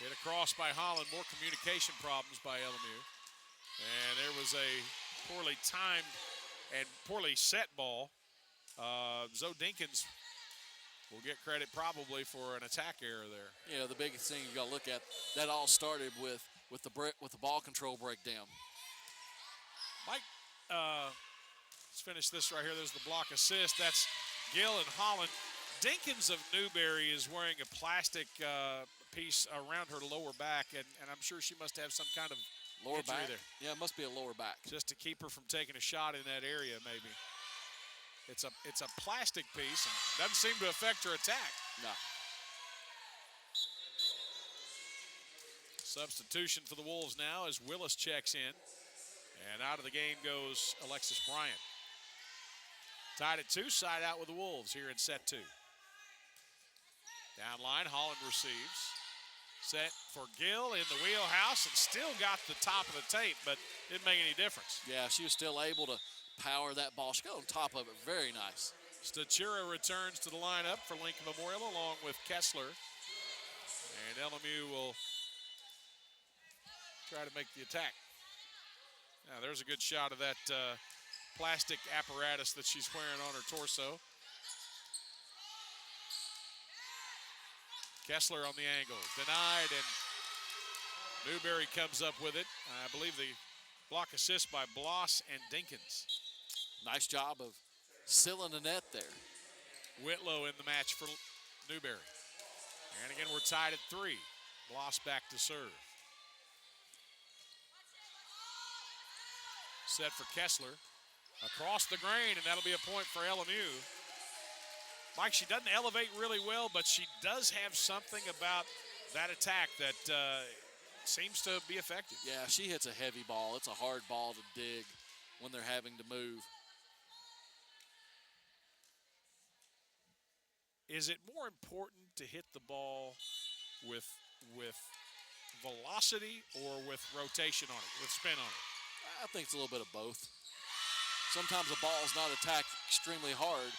Hit across by Holland. More communication problems by LMU. And there was a poorly timed and poorly set ball. Zoe Dinkins will get credit probably for an attack error there. Yeah, the biggest thing you got to look at, that all started with the ball control breakdown. Mike, let's finish this right here. There's the block assist. That's Gill and Holland. Dinkins of Newberry is wearing a plastic piece around her lower back, and I'm sure she must have some kind of lower injury back there. Yeah, it must be a lower back. Just to keep her from taking a shot in that area, maybe. It's a plastic piece and doesn't seem to affect her attack. No. Substitution for the Wolves now as Willis checks in. And out of the game goes Alexis Bryant. Tied at 2, side out with the Wolves here in set 2. Down line, Holland receives. Set for Gill in the wheelhouse and still got the top of the tape, but didn't make any difference. Yeah, she was still able to power that ball. She got on top of it. Very nice. Stachura returns to the lineup for Lincoln Memorial along with Kessler. And LMU will try to make the attack. Now there's a good shot of that plastic apparatus that she's wearing on her torso. Kessler on the angle, denied, and Newberry comes up with it. I believe the block assist by Bloss and Dinkins. Nice job of sealing the net there. Whitlow in the match for Newberry. And again, we're tied at 3. Bloss back to serve. Set for Kessler. Across the grain, and that'll be a point for LMU. Mike, she doesn't elevate really well, but she does have something about that attack that seems to be effective. Yeah, she hits a heavy ball. It's a hard ball to dig when they're having to move. Is it more important to hit the ball with velocity or with rotation on it, with spin on it? I think it's a little bit of both. Sometimes a ball is not attacked extremely hard,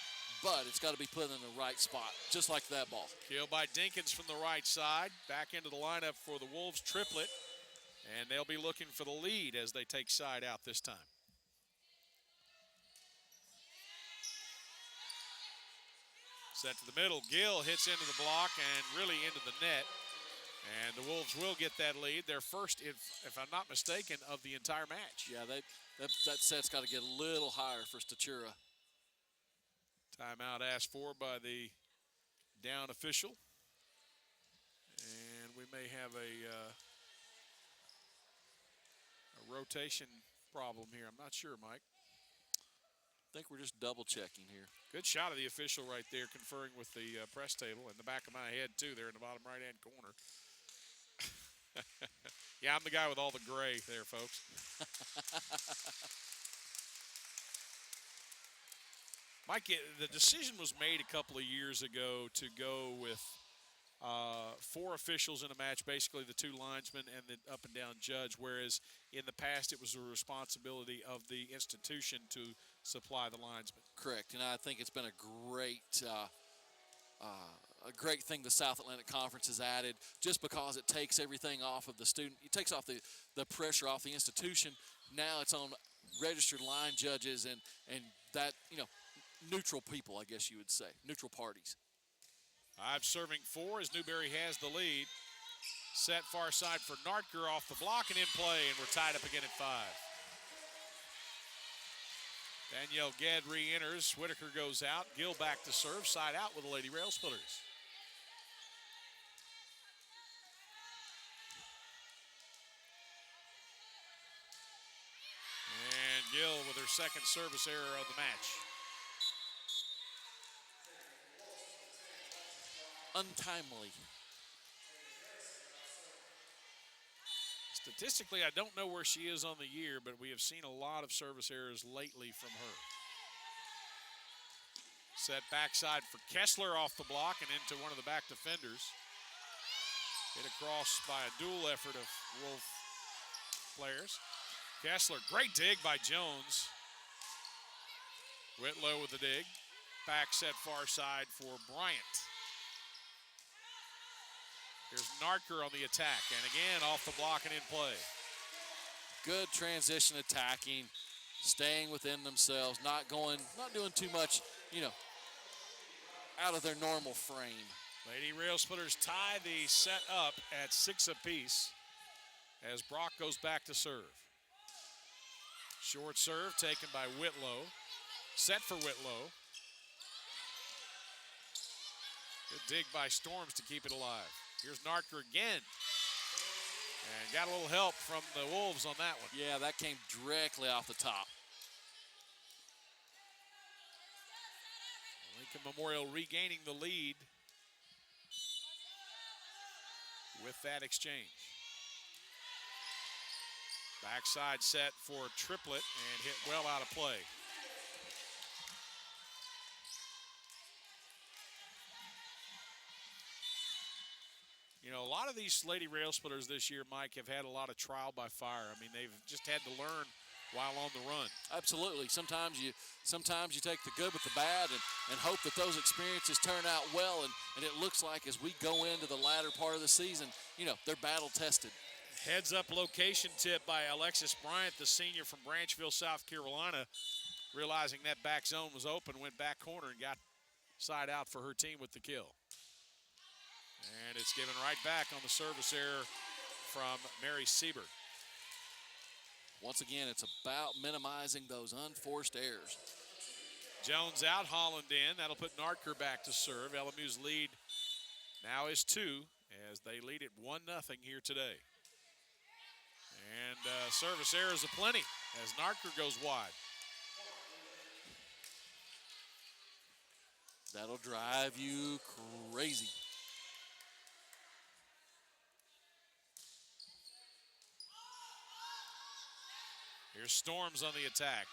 but it's got to be put in the right spot, just like that ball. Kill by Dinkins from the right side. Back into the lineup for the Wolves triplet. And they'll be looking for the lead as they take side out this time. Set to the middle. Gill hits into the block and really into the net. And the Wolves will get that lead. Their first, if I'm not mistaken, of the entire match. Yeah, that set's got to get a little higher for Stachura. Timeout asked for by the down official. And we may have a rotation problem here. I'm not sure, Mike. I think we're just double checking here. Good shot of the official right there, conferring with the press table in the back of my head, too, there in the bottom right-hand corner. Yeah, I'm the guy with all the gray there, folks. Mike, the decision was made a couple of years ago to go with 4 officials in a match, basically the 2 linesmen and the up and down judge, whereas in the past it was the responsibility of the institution to supply the linesmen. Correct, and I think it's been a great thing the South Atlantic Conference has added, just because it takes everything off of the student. It takes off the pressure off the institution. Now it's on registered line judges and that, neutral people, I guess you would say, neutral parties. 5 serving 4 as Newberry has the lead. Set far side for Nartker off the block and in play, and we're tied up again at 5. Danielle Gedd re-enters. Whitaker goes out. Gill back to serve. Side out with the Lady Rail Splitters. And Gill with her second service error of the match. Untimely. Statistically, I don't know where she is on the year, but we have seen a lot of service errors lately from her. Set backside for Kessler off the block and into one of the back defenders. Hit across by a dual effort of Wolf players. Kessler, great dig by Jones. Whitlow with the dig. Back set far side for Bryant. Here's Narker on the attack, and again off the block and in play. Good transition attacking, staying within themselves, not doing too much, out of their normal frame. Lady Rail Splitters tie the set up at 6 apiece as Brock goes back to serve. Short serve taken by Whitlow. Set for Whitlow. Good dig by Storms to keep it alive. Here's Narker again. And got a little help from the Wolves on that one. Yeah, that came directly off the top. Lincoln Memorial regaining the lead with that exchange. Backside set for triplet and hit well out of play. A lot of these Lady Rail Splitters this year, Mike, have had a lot of trial by fire. I mean, they've just had to learn while on the run. Absolutely. Sometimes you take the good with the bad and hope that those experiences turn out well. And it looks like as we go into the latter part of the season, they're battle tested. Heads up location tip by Alexis Bryant, the senior from Branchville, South Carolina, realizing that back zone was open, went back corner and got side out for her team with the kill. And it's given right back on the service error from Mary Siebert. Once again, it's about minimizing those unforced errors. Jones out, Holland in. That'll put Narker back to serve. LMU's lead now is 2 as they lead it 1-0 here today. And service errors aplenty as Narker goes wide. That'll drive you crazy. Here's Storms on the attack.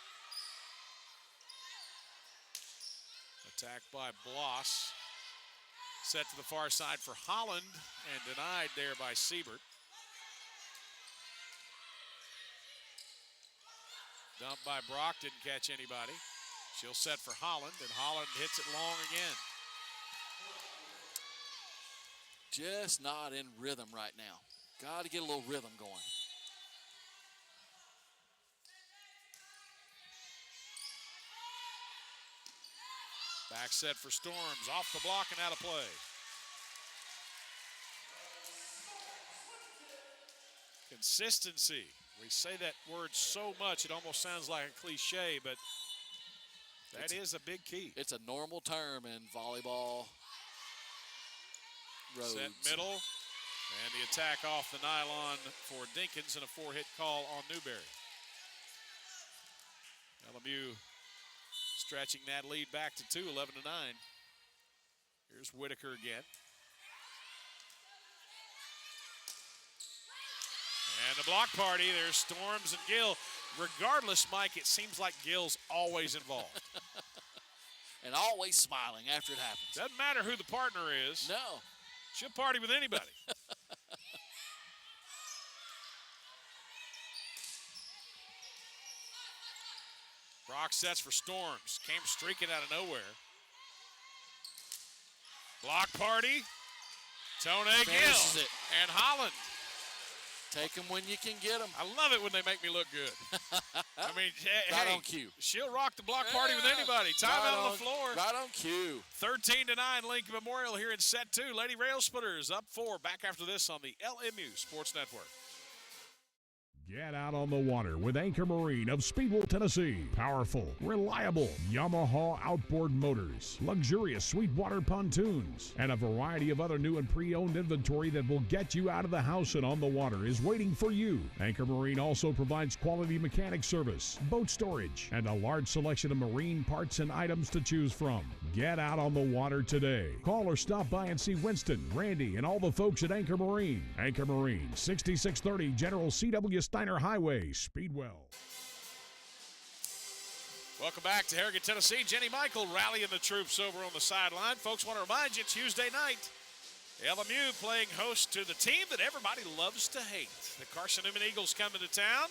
Attack by Bloss. Set to the far side for Holland and denied there by Siebert. Dump by Brock, didn't catch anybody. She'll set for Holland, and Holland hits it long again. Just not in rhythm right now. Got to get a little rhythm going. Back set for Storms, off the block and out of play. Consistency. We say that word so much, it almost sounds like a cliche, but that is a big key. It's a normal term in volleyball roads. Set middle, and the attack off the nylon for Dinkins and a 4-hit call on Newberry. LMU stretching that lead back to 2, 11-9. Here's Whitaker again. And the block party, there's Storms and Gill. Regardless, Mike, it seems like Gill's always involved. And always smiling after it happens. Doesn't matter who the partner is. No. She'll party with anybody. Brock sets for Storms. Came streaking out of nowhere. Block party. Tone Gill and Holland. Take them when you can get them. I love it when they make me look good. I mean, right on cue. She'll rock the block party with anybody. Time out on the floor. Right on cue. 13-9, Lincoln Memorial here in set 2. Lady Rail Splitters up 4. Back after this on the LMU Sports Network. Get out on the water with Anchor Marine of Speedwell, Tennessee. Powerful, reliable Yamaha outboard motors, luxurious sweetwater pontoons, and a variety of other new and pre-owned inventory that will get you out of the house and on the water is waiting for you. Anchor Marine also provides quality mechanic service, boat storage, and a large selection of marine parts and items to choose from. Get out on the water today. Call or stop by and see Winston, Randy, and all the folks at Anchor Marine. Anchor Marine, 6630 General C.W. Steiner Highway, Speedwell. Welcome back to Harrogate, Tennessee. Jenny Michael rallying the troops over on the sideline. Folks, want to remind you, Tuesday night, LMU playing host to the team that everybody loves to hate. The Carson Newman Eagles coming to town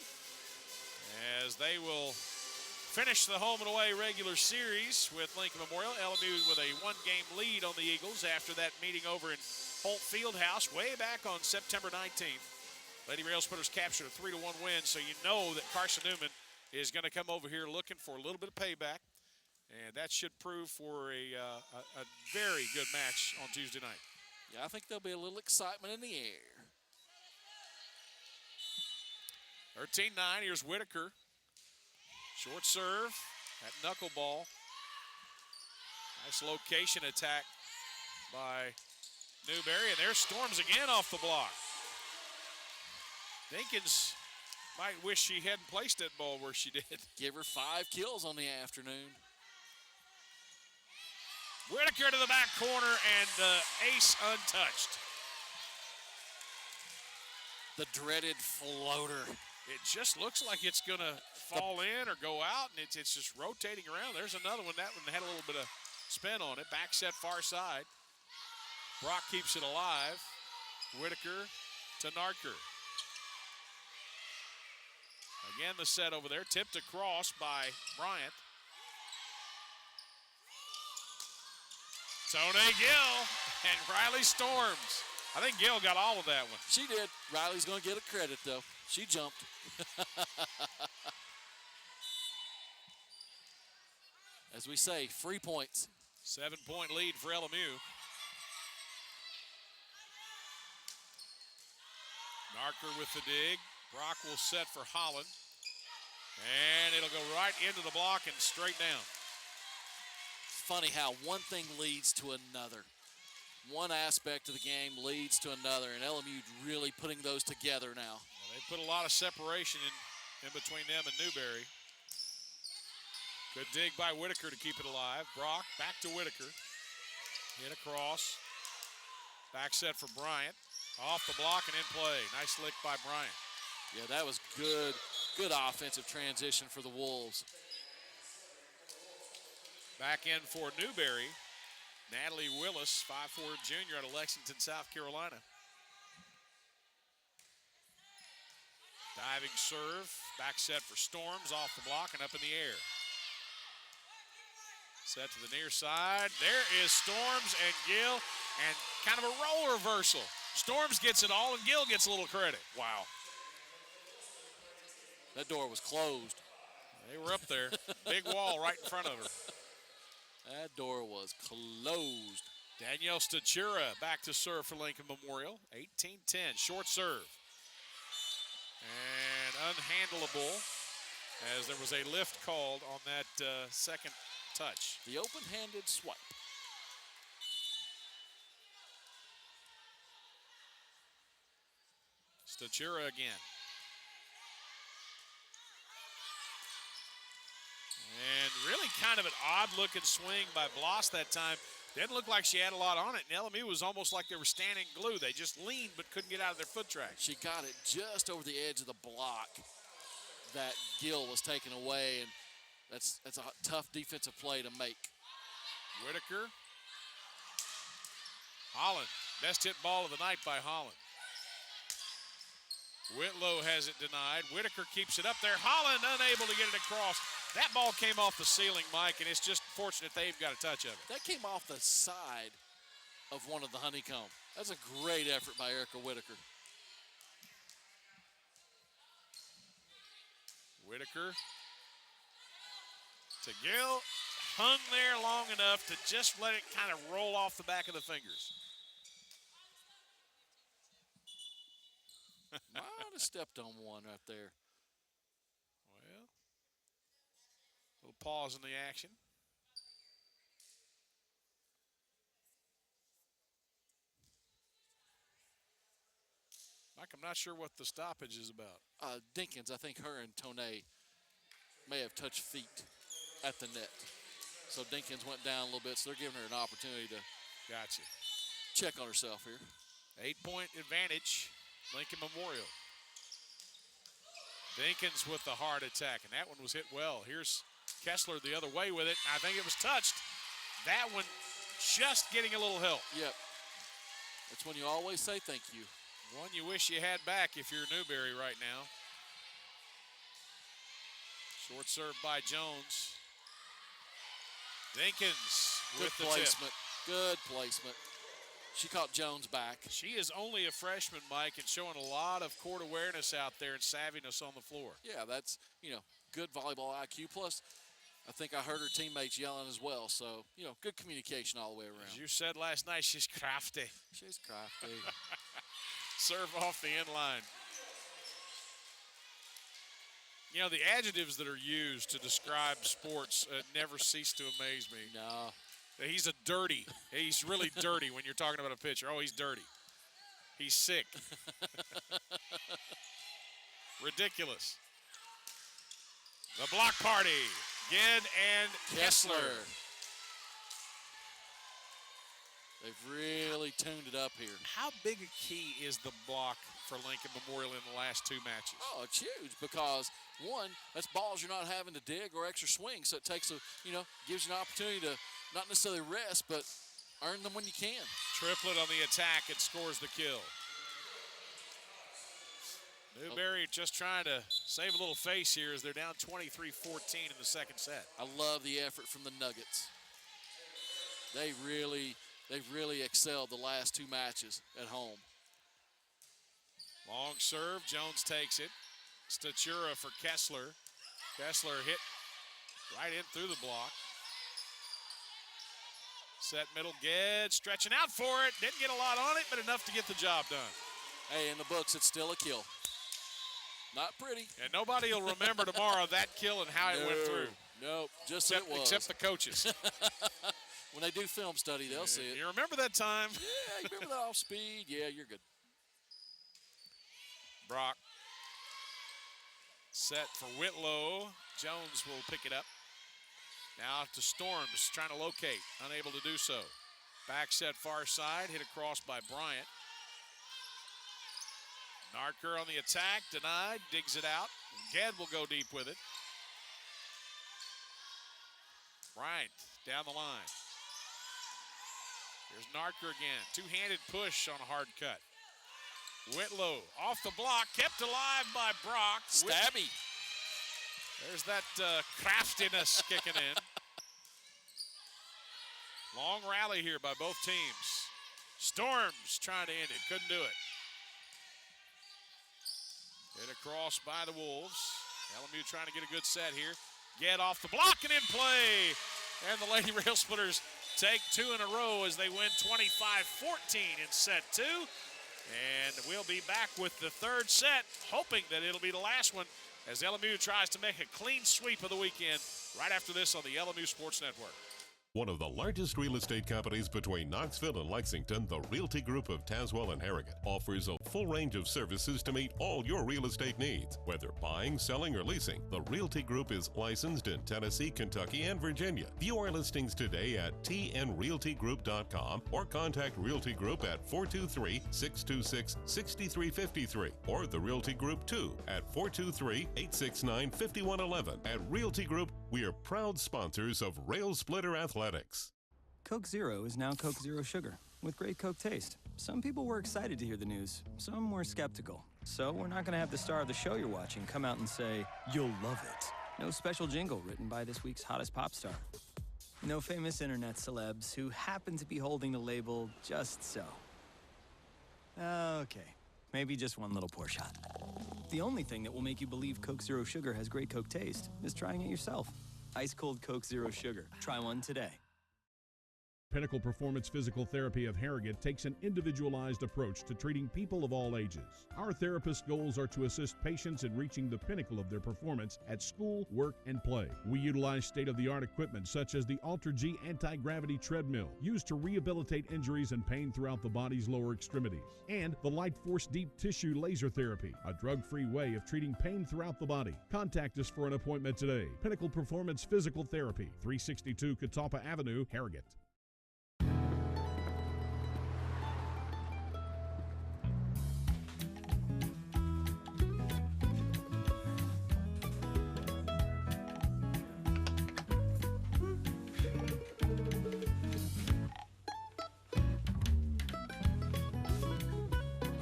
as they will finish the home and away regular series with Lincoln Memorial. LMU with a 1-game lead on the Eagles after that meeting over in Holt Fieldhouse way back on September 19th. Lady Rail Splitters captured a 3-1 win, so you know that Carson Newman is going to come over here looking for a little bit of payback, and that should prove for a very good match on Tuesday night. Yeah, I think there'll be a little excitement in the air. 13-9, here's Whitaker. Short serve, that knuckleball. Nice location attack by Newberry, and there's Storms again off the block. Dinkins might wish she hadn't placed that ball where she did. Give her 5 kills on the afternoon. Whitaker to the back corner and ace untouched. The dreaded floater. It just looks like it's going to fall in or go out, and it's just rotating around. There's another one. That one had a little bit of spin on it. Back set far side. Brock keeps it alive. Whitaker to Narker. Again, the set over there. Tipped across by Bryant. Tone Gill and Riley Storms. I think Gill got all of that one. She did. Riley's going to get a credit, though. She jumped. As we say, free points. 7-point lead for LMU. Narker with the dig. Brock will set for Holland. And it'll go right into the block and straight down. It's funny how one thing leads to another. One aspect of the game leads to another, and LMU really putting those together now. Well, they put a lot of separation in between them and Newberry. Good dig by Whitaker to keep it alive. Brock back to Whitaker. Hit across. Back set for Bryant. Off the block and in play. Nice lick by Bryant. Yeah, that was good offensive transition for the Wolves. Back in for Newberry. Natalie Willis, 5'4" junior out of Lexington, South Carolina. Diving serve, back set for Storms, off the block and up in the air. Set to the near side. There is Storms and Gill, and kind of a role reversal. Storms gets it all, and Gill gets a little credit. Wow. That door was closed. They were up there. Big wall right in front of her. That door was closed. Danielle Stachura back to serve for Lincoln Memorial. 18-10, short serve. And unhandleable as there was a lift called on that second touch. The open-handed swipe. Stachura again. And really kind of an odd-looking swing by Bloss that time. Didn't look like she had a lot on it. And LMU was almost like they were standing glue. They just leaned but couldn't get out of their foot track. She got it just over the edge of the block that Gill was taken away, and that's a tough defensive play to make. Whitaker. Holland. Best hit ball of the night by Holland. Whitlow has it denied. Whitaker keeps it up there. Holland unable to get it across. That ball came off the ceiling, Mike, and it's just fortunate they've got a touch of it. That came off the side of one of the honeycomb. That's a great effort by Erica Whitaker. Whitaker to Gill. Hung there long enough to just let it kind of roll off the back of the fingers. Might have stepped on one right there. Well, a little pause in the action. Mike, I'm not sure what the stoppage is about. Dinkins, I think her and Toney may have touched feet at the net. So Dinkins went down a little bit, so they're giving her an opportunity to Gotcha. check on herself here. 8-point advantage, Lincoln Memorial. Dinkins with the hard attack, and that one was hit well. Here's Kessler the other way with it. I think it was touched. That one just getting a little help. Yep. That's when you always say thank you. One you wish you had back if you're Newberry right now. Short serve by Jones. Dinkins Good with the placement. tip. Good placement. she caught Jones back. She is only a freshman, Mike, and showing a lot of court awareness out there and savviness on the floor. Yeah, that's, good volleyball IQ. Plus, I think I heard her teammates yelling as well. So, good communication all the way around. As you said last night, she's crafty. She's crafty. Serve off the end line. The adjectives that are used to describe sports never cease to amaze me. No. He's a dirty. He's really dirty when you're talking about a pitcher. Oh, he's dirty. He's sick. Ridiculous. The block party. Gid and Kessler. They've really tuned it up here. How big a key is the block for Lincoln Memorial in the last two matches? Oh, it's huge because, one, that's balls you're not having to dig or extra swing, so it takes gives you an opportunity to not necessarily rest, but earn them when you can. Triplet on the attack and scores the kill. Newberry just trying to save a little face here as they're down 23-14 in the second set. I love the effort from the Nuggets. They've really excelled the last two matches at home. Long serve, Jones takes it. Statura for Kessler. Kessler hit right in through the block. Set middle, Ged stretching out for it. Didn't get a lot on it, but enough to get the job done. Hey, in the books, it's still a kill. Not pretty. And nobody will remember tomorrow that kill and how it went through. Nope, Except the coaches. When they do film study, they'll see it. You remember that time? Yeah, you remember that off speed? Yeah, you're good. Brock. Set for Whitlow. Jones will pick it up. Now to Storms, trying to locate. Unable to do so. Back set far side, hit across by Bryant. Narker on the attack, denied, digs it out. Ged will go deep with it. Bryant down the line. Here's Narker again. Two-handed push on a hard cut. Whitlow off the block, kept alive by Brock. Stabby. There's that craftiness kicking in. Long rally here by both teams. Storms trying to end it, couldn't do it. Hit across by the Wolves. LMU trying to get a good set here. Get off the block and in play. And the Lady Rail Splitters take two in a row as they win 25-14 in set two. And we'll be back with the third set, hoping that it'll be the last one as LMU tries to make a clean sweep of the weekend right after this on the LMU Sports Network. One of the largest real estate companies between Knoxville and Lexington, the Realty Group of Tazewell and Harrogate, offers a full range of services to meet all your real estate needs. Whether buying, selling, or leasing, the Realty Group is licensed in Tennessee, Kentucky, and Virginia. View our listings today at tnrealtygroup.com or contact Realty Group at 423-626-6353 or the Realty Group 2 at 423-869-5111. At Realty Group, we are proud sponsors of Rail Splitter Athletics. Coke Zero is now Coke Zero Sugar, with great Coke taste. Some people were excited to hear the news, some were skeptical. So we're not going to have the star of the show you're watching come out and say, "You'll love it." No special jingle written by this week's hottest pop star. No famous internet celebs who happen to be holding the label just so. Okay, maybe just one little pour shot. The only thing that will make you believe Coke Zero Sugar has great Coke taste is trying it yourself. Ice cold Coke Zero Sugar. Try one today. Pinnacle Performance Physical Therapy of Harrogate takes an individualized approach to treating people of all ages. Our therapist goals are to assist patients in reaching the pinnacle of their performance at school, work, and play. We utilize state-of-the-art equipment such as the Alter G anti-gravity treadmill, used to rehabilitate injuries and pain throughout the body's lower extremities, and the Light Force Deep Tissue Laser Therapy, a drug-free way of treating pain throughout the body. Contact us for an appointment today. Pinnacle Performance Physical Therapy, 362 Catawba Avenue, Harrogate.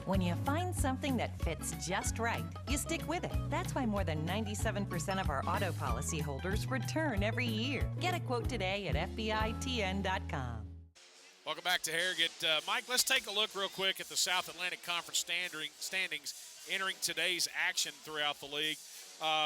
When you find something that fits just right, you stick with it. That's why more than 97% of our auto policy holders return every year. Get a quote today at FBITN.com. Welcome back to Harrogate. Mike, let's take a look real quick at the South Atlantic Conference standings entering today's action throughout the league.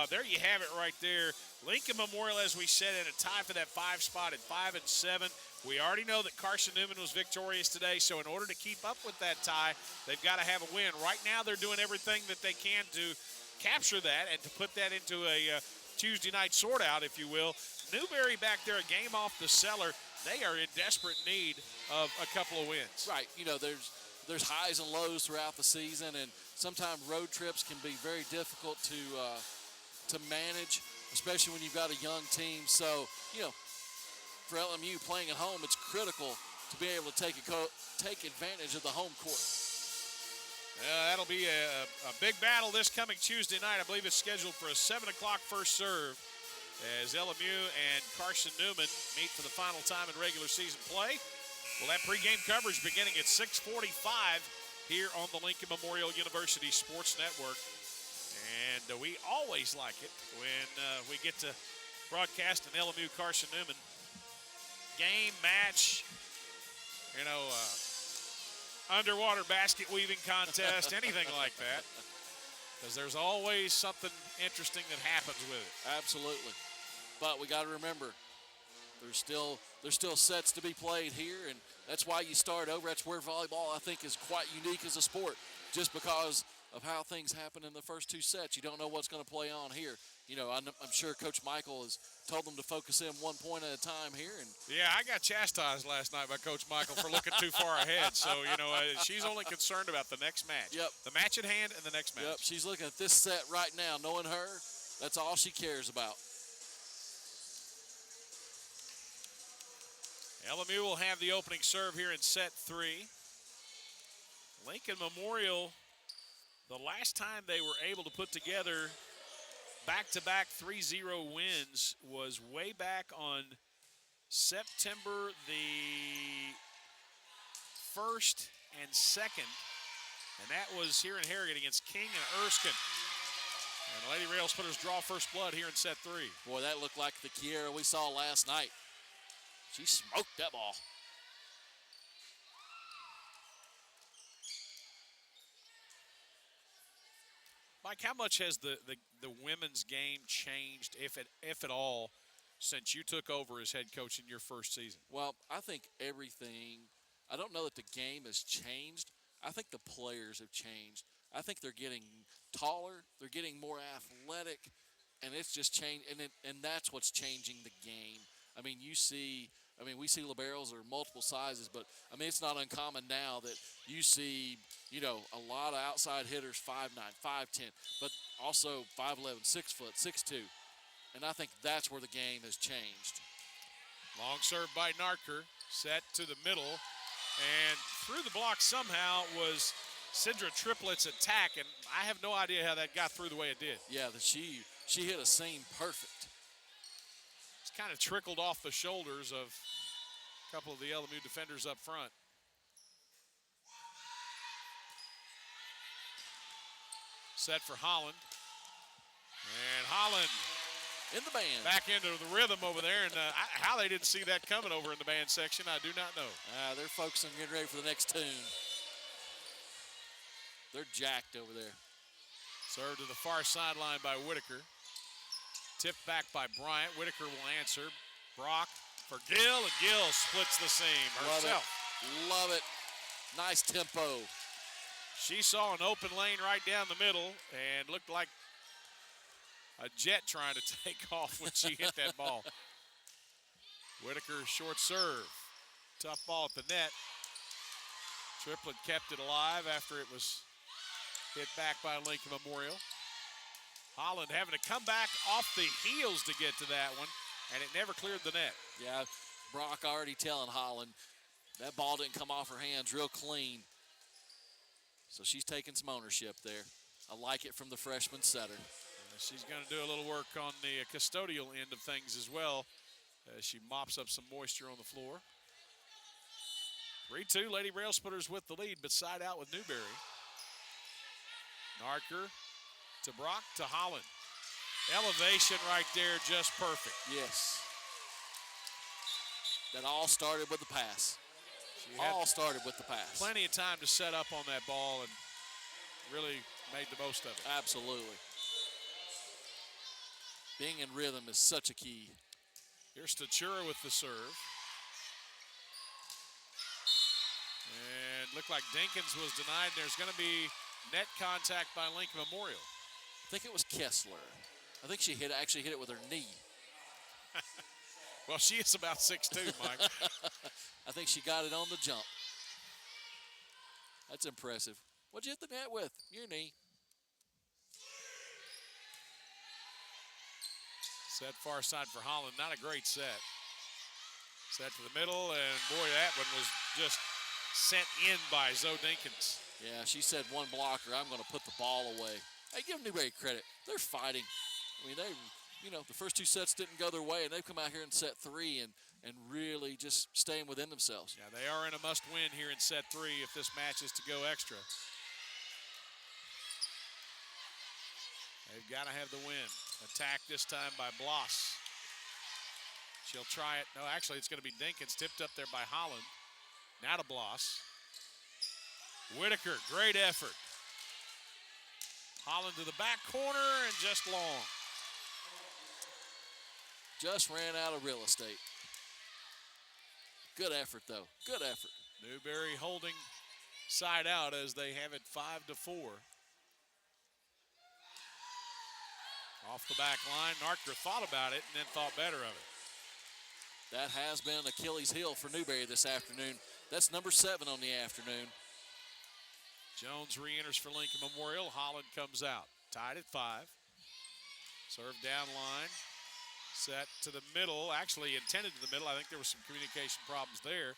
There you have it right there. Lincoln Memorial, as we said, in a tie for that 5 spot at 5-7. We already know that Carson Newman was victorious today, so in order to keep up with that tie, they've got to have a win. Right now they're doing everything that they can to capture that and to put that into a Tuesday night sort-out, if you will. Newberry back there, a game off the cellar. They are in desperate need of a couple of wins. Right. You know, there's highs and lows throughout the season, and sometimes road trips can be very difficult to manage, especially when you've got a young team. So, you know, for LMU playing at home, it's critical to be able to take advantage of the home court. That'll be a big battle this coming Tuesday night. I believe it's scheduled for a 7 o'clock first serve as LMU and Carson Newman meet for the final time in regular season play. We'll have pregame coverage beginning at 6:45 here on the Lincoln Memorial University Sports Network. And we always like it when we get to broadcast an LMU Carson Newman game, match, you know, underwater basket weaving contest, anything like that. Because there's always something interesting that happens with it. Absolutely. But we got to remember, there's still sets to be played here, and that's why you start over. That's where volleyball, I think, is quite unique as a sport, just because of how things happen in the first 2 sets. You don't know what's going to play on here. You know, I'm sure Coach Michael has told them to focus in 1 point at a time here. And yeah, I got chastised last night by Coach Michael for looking too far ahead. So, you know, she's only concerned about the next match. Yep. The match at hand and the next match. Yep, she's looking at this set right now. Knowing her, that's all she cares about. LMU will have the opening serve here in set 3. Lincoln Memorial, the last time they were able to put together back-to-back 3-0 wins was way back on September the 1st and 2nd, and that was here in Harrogate against King and Erskine. And the Lady Railsplitters draw first blood here in set 3. Boy, that looked like the Kiera we saw last night. She smoked that ball. Mike, how much has the women's game changed, if at all, since you took over as head coach in your first season? Well, I think everything. I don't know that the game has changed. I think the players have changed. I think they're getting taller. They're getting more athletic, and it's just changed. And that's what's changing the game. I mean, we see liberos are multiple sizes, but I mean, it's not uncommon now that you see, you know, a lot of outside hitters 5'9", 5'10", but also 5'11", 6 foot, 6'2", and I think that's where the game has changed. Long serve by Narker, set to the middle, and through the block somehow was Sidra Triplett's attack, and I have no idea how that got through the way it did. Yeah, she hit a seam perfect. Kind of trickled off the shoulders of a couple of the LMU defenders up front. Set for Holland. And Holland in the band. Back into the rhythm over there. And how they didn't see that coming over in the band section, I do not know. They're focusing, getting ready for the next tune. They're jacked over there. Served to the far sideline by Whitaker. Tipped back by Bryant. Whitaker will answer. Brock for Gill, and Gill splits the seam herself. Love it. Nice tempo. She saw an open lane right down the middle and looked like a jet trying to take off when she hit that ball. Whitaker short serve. Tough ball at the net. Triplett kept it alive after it was hit back by Lincoln Memorial. Holland having to come back off the heels to get to that one, and it never cleared the net. Yeah, Brock already telling Holland that ball didn't come off her hands real clean. So she's taking some ownership there. I like it from the freshman setter. She's going to do a little work on the custodial end of things as well as she mops up some moisture on the floor. 3-2, Lady Railsplitters with the lead, but side out with Newberry. Narker to Brock to Holland. Elevation right there, just perfect. Yes. That all started with the pass. All started with the pass. Plenty of time to set up on that ball and really made the most of it. Absolutely. Being in rhythm is such a key. Here's Stachura with the serve. And looked like Dinkins was denied. There's going to be net contact by Lincoln Memorial. I think it was Kessler. I think she actually hit it with her knee. Well, she is about 6'2", Mike. I think she got it on the jump. That's impressive. What'd you hit the net with? Your knee. Set far side for Holland. Not a great set. Set to the middle, and boy, that one was just sent in by Zoe Dinkins. Yeah, she said one blocker, I'm going to put the ball away. Hey, give Newberry credit. They're fighting. I mean, the first two sets didn't go their way, and they've come out here in set three and really just staying within themselves. Yeah, they are in a must-win here in set three if this match is to go extra. They've got to have the win. Attack this time by Bloss. She'll try it. No, actually, it's going to be Dinkins, tipped up there by Holland. Now to Bloss. Whitaker, great effort. Holland to the back corner and just long. Just ran out of real estate. Good effort, though. Good effort. Newberry holding side out as they have it 5-4. Off the back line, Narker thought about it and then thought better of it. That has been Achilles' heel for Newberry this afternoon. That's number 7 on the afternoon. Jones re-enters for Lincoln Memorial. Holland comes out. Tied at 5. Serve down line. Set to the middle. Actually intended to the middle. I think there were some communication problems there.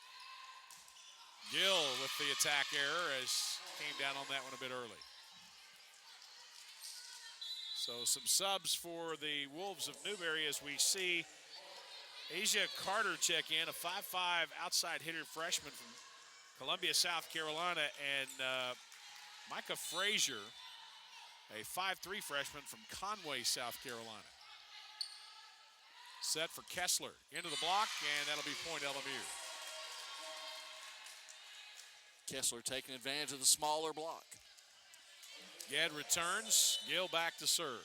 Gill with the attack error as came down on that one a bit early. So some subs for the Wolves of Newberry as we see Asia Carter check in, a 5'5" outside hitter freshman from Columbia, South Carolina, and Micah Frazier, a 5'3" freshman from Conway, South Carolina. Set for Kessler, into the block, and that'll be point LMU. Kessler taking advantage of the smaller block. Ged returns, Gill back to serve.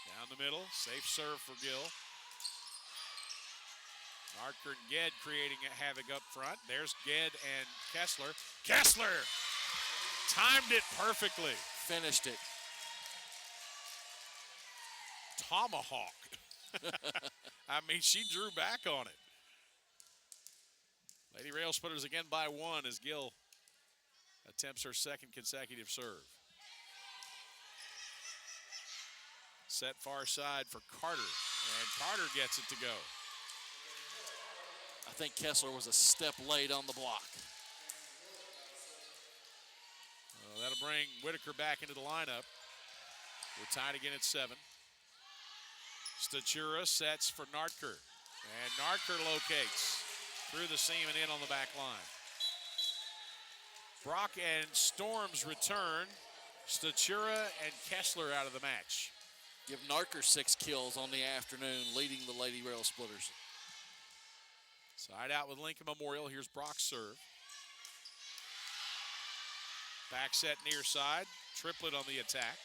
Down the middle, safe serve for Gill. Narker and Ged creating a havoc up front. There's Ged and Kessler. Kessler timed it perfectly. Finished it. Tomahawk. I mean, she drew back on it. Lady Rail Splitters again by 1 as Gill attempts her second consecutive serve. Set far side for Carter, and Carter gets it to go. I think Kessler was a step late on the block. Well, that'll bring Whitaker back into the lineup. We're tied again at 7. Stachura sets for Nartker, and Nartker locates through the seam and in on the back line. Brock and Storms return. Stachura and Kessler out of the match. Give Narker 6 kills on the afternoon, leading the Lady Rail Splitters. Side out with Lincoln Memorial. Here's Brock's serve. Back set near side. Triplet on the attack.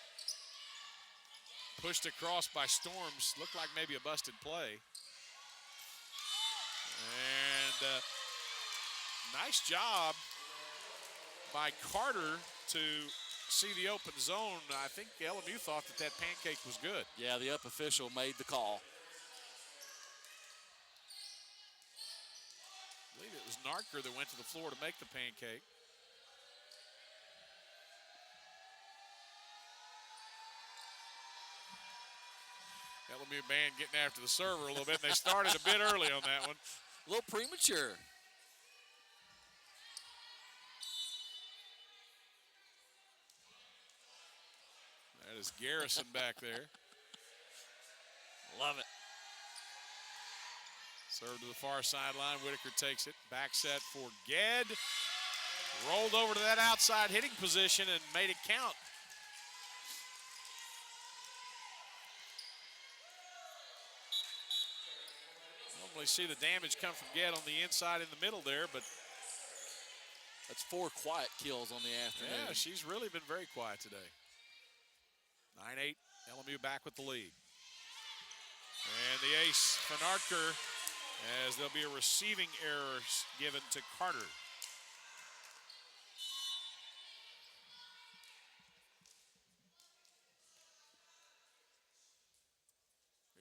Pushed across by Storms. Looked like maybe a busted play. And nice job by Carter to see the open zone. I think LMU thought that pancake was good. Yeah, the up official made the call. I believe it was Narker that went to the floor to make the pancake. LMU band getting after the server a little bit. And they started a bit early on that one. A little premature. That is Garrison back there. Love it. Serve to the far sideline. Whitaker takes it. Back set for Ged. Rolled over to that outside hitting position and made it count. normally see the damage come from Ged on the inside in the middle there, but that's 4 quiet kills on the afternoon. yeah, she's really been very quiet today. 9-8, LMU back with the lead. And the ace for Nartker, as there'll be a receiving error given to Carter.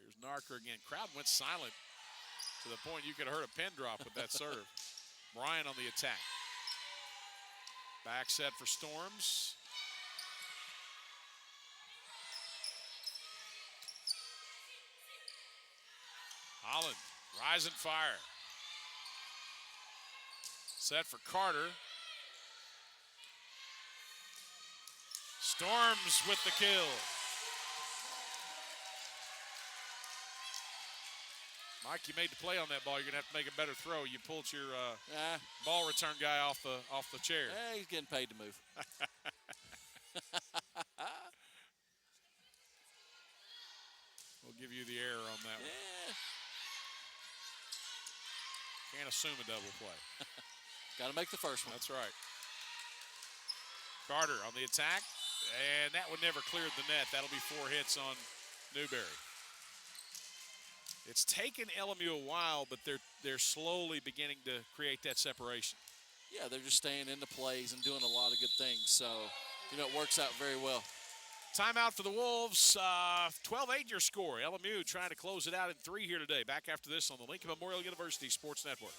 Here's Nartker again. Crowd went silent to the point you could have heard a pin drop with that serve. Bryant on the attack. Back set for Storms. Holland, rise and fire. Set for Carter. Storms with the kill. Mike, you made the play on that ball. You're gonna have to make a better throw. You pulled your ball return guy off the chair. He's getting paid to move. We'll give you the error on that one. Can't assume a double play. Got to make the first one. That's right. Carter on the attack, and that one never cleared the net. That'll be 4 hits on Newberry. It's taken LMU a while, but they're slowly beginning to create that separation. Yeah, they're just staying into plays and doing a lot of good things. So, it works out very well. Timeout for the Wolves. 12-8 your score. LMU trying to close it out in 3 here today. Back after this on the Lincoln Memorial University Sports Network.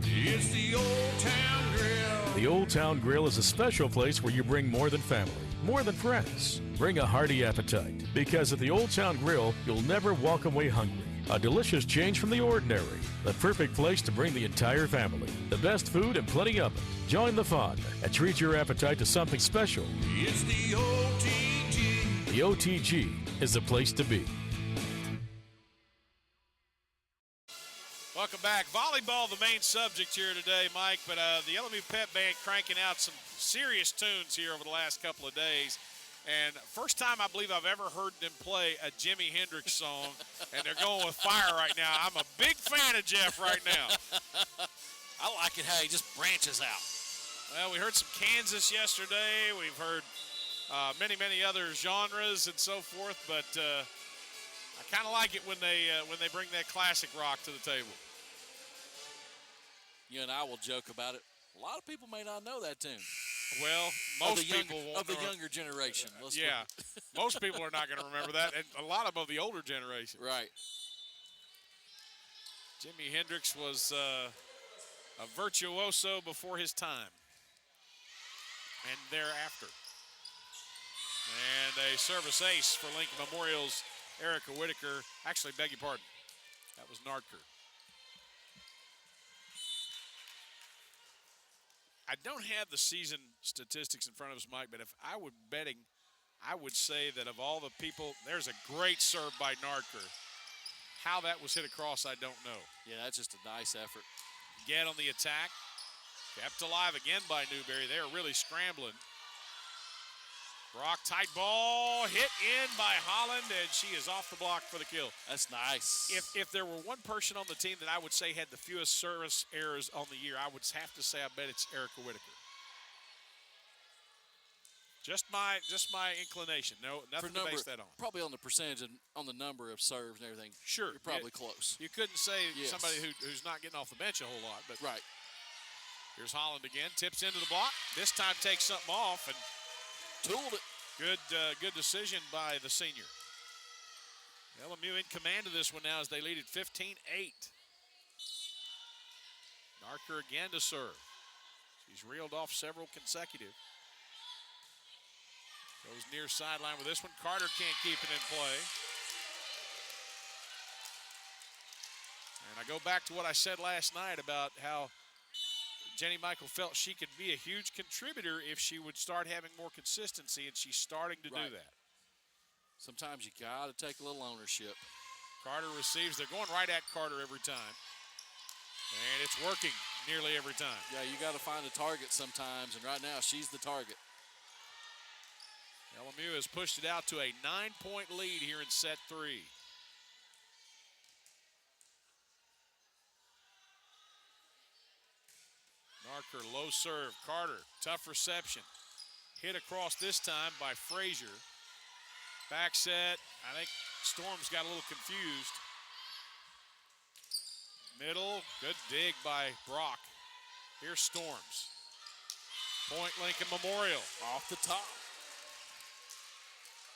It's the Old Town Grill. The Old Town Grill is a special place where you bring more than family, more than friends. Bring a hearty appetite, because at the Old Town Grill, you'll never walk away hungry. A delicious change from the ordinary. The perfect place to bring the entire family. The best food and plenty of it. Join the fun and treat your appetite to something special. It's the OTG. The OTG is the place to be. Welcome back. Volleyball, the main subject here today, Mike, but the LMU Pep Band cranking out some serious tunes here over the last couple of days. And first time I believe I've ever heard them play a Jimi Hendrix song, and they're going with fire right now. I'm a big fan of Jeff right now. I like it how he just branches out. Well, we heard some Kansas yesterday. We've heard many other genres and so forth, but I kind of like it when they bring that classic rock to the table. You and I will joke about it. A lot of people may not know that tune. Well, most people won't of the younger generation. Most people are not going to remember that, and a lot of them of the older generation. Right. Jimi Hendrix was a virtuoso before his time, and thereafter. And a service ace for Lincoln Memorial's Erica Whitaker. Actually, beg your pardon. That was Nartker. I don't have the season statistics in front of us, Mike, but if I were betting, I would say that of all the people, there's a great serve by Nartker. How that was hit across, I don't know. Yeah, that's just a nice effort. Get on the attack. Kept alive again by Newberry. They're really scrambling. Brock, tight ball, hit in by Holland, and she is off the block for the kill. That's nice. If there were one person on the team that I would say had the fewest service errors on the year, I would have to say I bet it's Erica Whitaker. Just my inclination. No, nothing to base that on. Probably on the percentage and on the number of serves and everything. Sure. You're probably close. You couldn't say Yes. somebody who's not getting off the bench a whole lot. But right. Here's Holland again. Tips into the block. This time takes something off and tooled it. Good decision by the senior. LMU in command of this one now as they lead at 15-8. Nartker again to serve. She's reeled off several consecutive. Goes near sideline with this one. Carter can't keep it in play. And I go back to what I said last night about how Jenny Michael felt she could be a huge contributor if she would start having more consistency, and she's starting to do that. Sometimes you got to take a little ownership. Carter receives. They're going right at Carter every time. And it's working nearly every time. Yeah, you got to find a target sometimes, and right now she's the target. LMU has pushed it out to a 9-point lead here in set 3. Narker, low serve. Carter, tough reception. Hit across this time by Frazier. Back set. I think Storms got a little confused. Middle, good dig by Brock. Here's Storms. Point Lincoln Memorial off the top.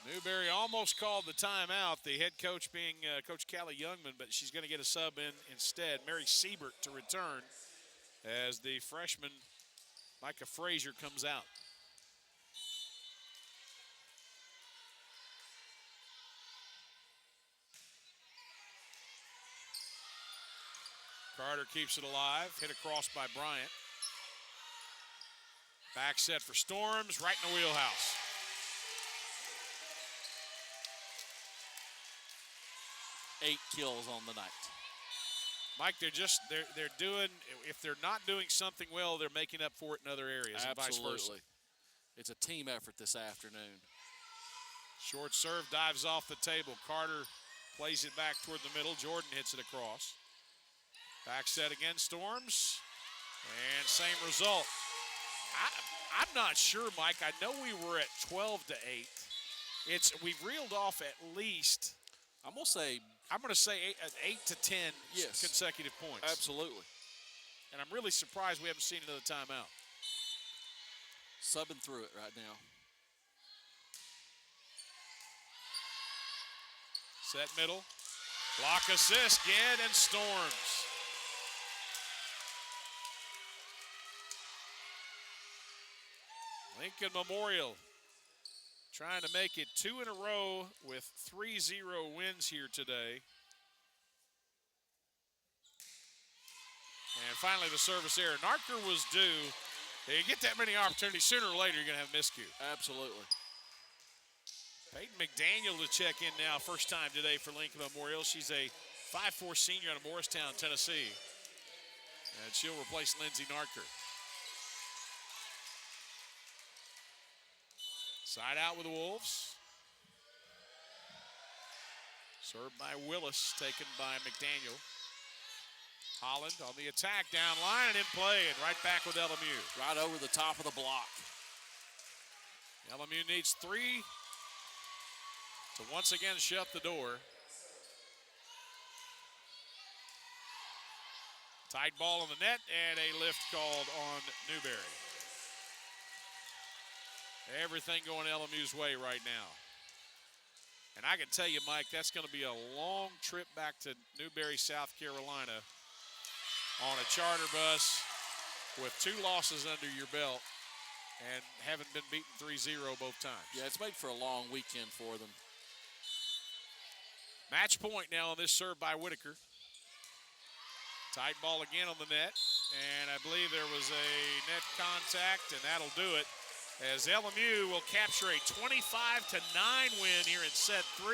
Newberry almost called the timeout, the head coach being Coach Callie Youngman, but she's going to get a sub in instead. Mary Siebert to return as the freshman Micah Frazier comes out. Carter keeps it alive, hit across by Bryant. Back set for Storms, right in the wheelhouse. Eight kills on the night. Mike, they're doing, if they're not doing something well, they're making up for it in other areas. Absolutely. And vice versa. It's a team effort this afternoon. Short serve dives off the table. Carter plays it back toward the middle. Jordan hits it across. Back set again, Storms. And same result. I'm not sure, Mike. I know we were at 12-8. We've reeled off at least, I'm going to say 8 to 10 consecutive points. Absolutely. And I'm really surprised we haven't seen another timeout. Subbing through it right now. Set middle. Block assist again, and Storms. Lincoln Memorial trying to make it 2 in a row with 3-0 wins here today. And finally the service error. Narker was due. You get that many opportunities, sooner or later you're going to have miscue. Absolutely. Peyton McDaniel to check in now, first time today for Lincoln Memorial. She's a 5'4" senior out of Morristown, Tennessee. And she'll replace Lindsay Narker. Side out with the Wolves. Served by Willis, taken by McDaniel. Holland on the attack, down line and in play, and right back with LMU. Right over the top of the block. LMU needs 3 to once again shut the door. Tight ball on the net and a lift called on Newberry. Everything going LMU's way right now. And I can tell you, Mike, that's going to be a long trip back to Newberry, South Carolina on a charter bus with 2 losses under your belt and haven't been beaten 3-0 both times. Yeah, it's made for a long weekend for them. Match point now on this serve by Whitaker. Tight ball again on the net. And I believe there was a net contact, and that'll do it, as LMU will capture a 25-9 win here in set 3.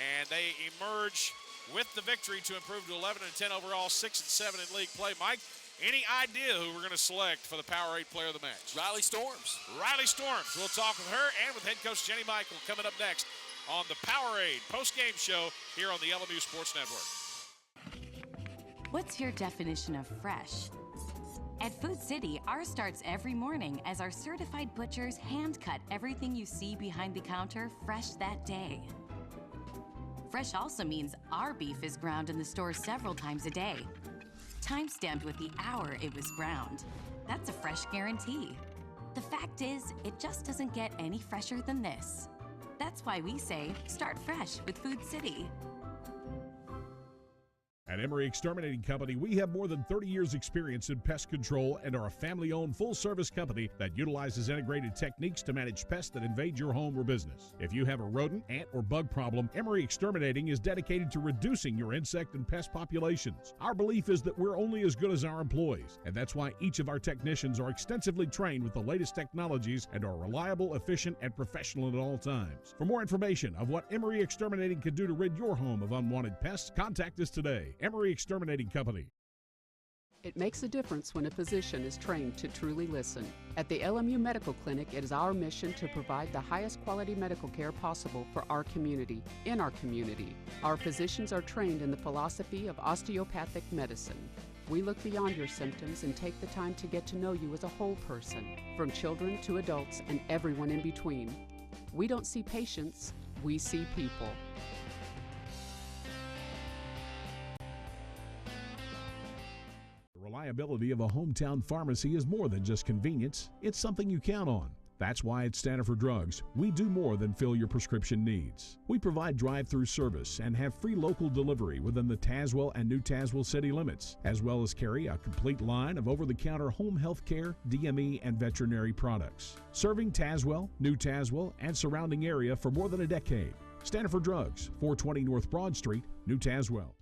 And they emerge with the victory to improve to 11-10 overall, 6-7 in league play. Mike, any idea who we're going to select for the Power 8 player of the match? Riley Storms. Riley Storms. We'll talk with her and with head coach Jenny Michael coming up next on the Powerade post-game show here on the LMU Sports Network. What's your definition of fresh? At Food City, ours starts every morning as our certified butchers hand-cut everything you see behind the counter fresh that day. Fresh also means our beef is ground in the store several times a day, time-stamped with the hour it was ground. That's a fresh guarantee. The fact is, it just doesn't get any fresher than this. That's why we say, start fresh with Food City. At Emery Exterminating Company, we have more than 30 years' experience in pest control and are a family-owned, full-service company that utilizes integrated techniques to manage pests that invade your home or business. If you have a rodent, ant, or bug problem, Emery Exterminating is dedicated to reducing your insect and pest populations. Our belief is that we're only as good as our employees, and that's why each of our technicians are extensively trained with the latest technologies and are reliable, efficient, and professional at all times. For more information of what Emery Exterminating can do to rid your home of unwanted pests, contact us today. Emery Exterminating Company. It makes a difference when a physician is trained to truly listen. At the LMU Medical Clinic, it is our mission to provide the highest quality medical care possible for our community, in our community. Our physicians are trained in the philosophy of osteopathic medicine. We look beyond your symptoms and take the time to get to know you as a whole person, from children to adults and everyone in between. We don't see patients, we see people. The reliability of a hometown pharmacy is more than just convenience, it's something you count on. That's why at Stanford Drugs, we do more than fill your prescription needs. We provide drive-through service and have free local delivery within the Tazewell and New Tazewell city limits, as well as carry a complete line of over-the-counter home health care, DME, and veterinary products. Serving Tazewell, New Tazewell, and surrounding area for more than a decade. Stanford Drugs, 420 North Broad Street, New Tazewell.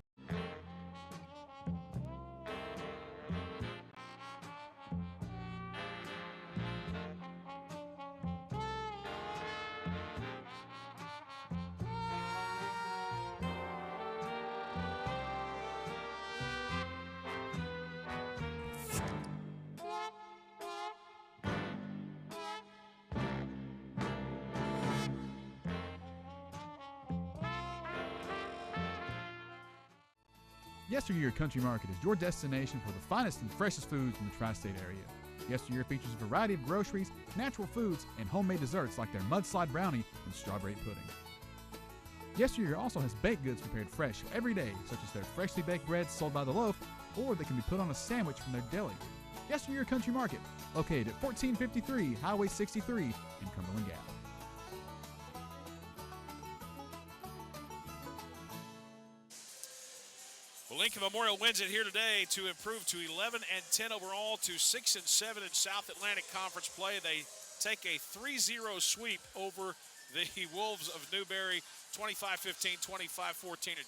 Yesteryear Country Market is your destination for the finest and freshest foods in the tri-state area. Yesteryear features a variety of groceries, natural foods, and homemade desserts like their mudslide brownie and strawberry pudding. Yesteryear also has baked goods prepared fresh every day, such as their freshly baked breads sold by the loaf, or they can be put on a sandwich from their deli. Yesteryear Country Market, located at 1453 Highway 63 in Cumberland Gap. Well, Lincoln Memorial wins it here today to improve to 11-10 overall to 6-7 in South Atlantic Conference play. They take a 3-0 sweep over the Wolves of Newberry, 25-15, 25-14, and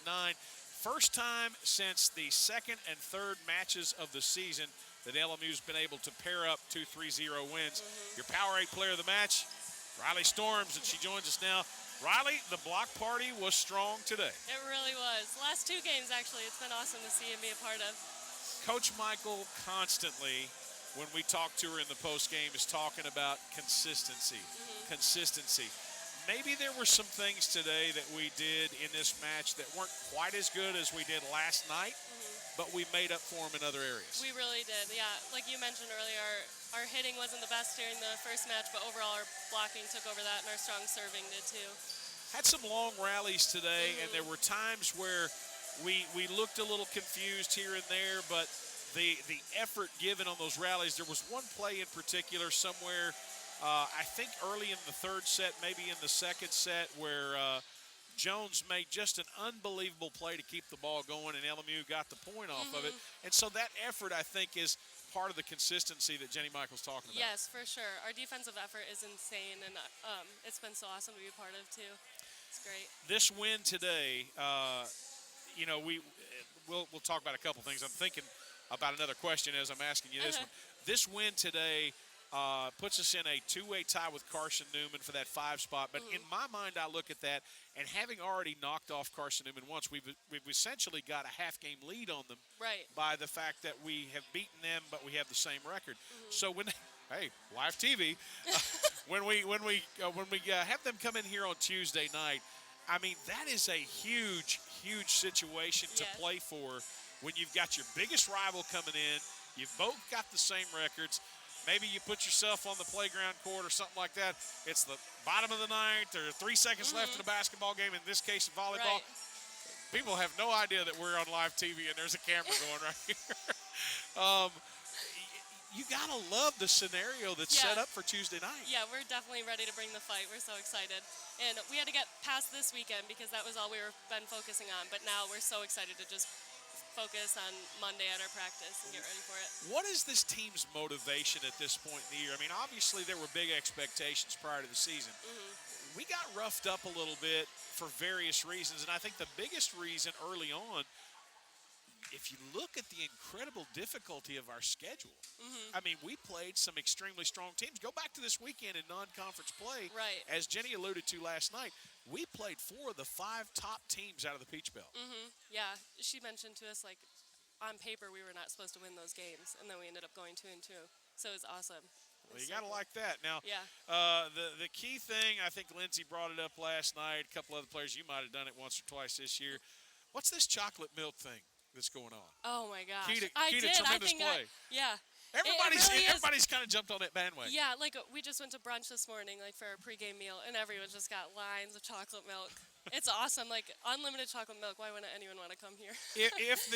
25-9. First time since the second and third matches of the season that LMU's been able to pair up two 3-0 wins. Your Power 8 player of the match, Riley Storms, and she joins us now. Riley, the block party was strong today. It really was. The last two games, actually, it's been awesome to see and be a part of. Coach Michael constantly, when we talk to her in the postgame, is talking about consistency. Consistency. Maybe there were some things today that we did in this match that weren't quite as good as we did last night, but we made up for them in other areas. We really did, yeah. Like you mentioned earlier, our hitting wasn't the best during the first match, but overall our blocking took over that, and our strong serving did too. Had some long rallies today, and there were times where we looked a little confused here and there, but the effort given on those rallies, there was one play in particular somewhere, I think early in the third set, maybe in the second set, where Jones made just an unbelievable play to keep the ball going, and LMU got the point off of it. And so that effort, I think, is part of the consistency that Jenny Michael's talking about. Yes, for sure. Our defensive effort is insane, and it's been so awesome to be a part of, too. It's great. This win today, you know, we'll talk about a couple things. I'm thinking about another question as I'm asking you this one. This win today puts us in a two-way tie with Carson Newman for that 5 spot. But in my mind, I look at that, and having already knocked off Carson Newman once, we've essentially got a half-game lead on them by the fact that we have beaten them, but we have the same record. So when hey, live TV, when we have them come in here on Tuesday night, I mean, that is a huge, huge situation to play for when you've got your biggest rival coming in. You've both got the same records. Maybe you put yourself on the playground court or something like that. It's the bottom of the ninth or 3 seconds left in a basketball game, in this case, in volleyball. People have no idea that we're on live TV and there's a camera going right here. You got to love the scenario that's set up for Tuesday night. Yeah, we're definitely ready to bring the fight. We're so excited. And we had to get past this weekend because that was all we were been focusing on. But now we're so excited to just focus on Monday at our practice and get ready for it. What is this team's motivation at this point in the year? I mean, obviously there were big expectations prior to the season. We got roughed up a little bit for various reasons, and I think the biggest reason early on, if you look at the incredible difficulty of our schedule, I mean, we played some extremely strong teams. Go back to this weekend in non-conference play. As Jenny alluded to last night, we played 4 of the 5 top teams out of the Peach Belt. Yeah, she mentioned to us, like, on paper we were not supposed to win those games, and then we ended up going 2-2. So it was awesome. Well, you got to like that. Now, the key thing, I think Lindsay brought it up last night, a couple other players, you might have done it once or twice this year. What's this chocolate milk thing? that's going on. Oh my gosh. Key to I did. I tremendous think play. yeah. Everybody's kind of jumped on that bandwagon. Yeah, like we just went to brunch this morning, like for our pregame meal, and everyone just got lines of chocolate milk. It's awesome, like unlimited chocolate milk. Why wouldn't anyone want to come here? if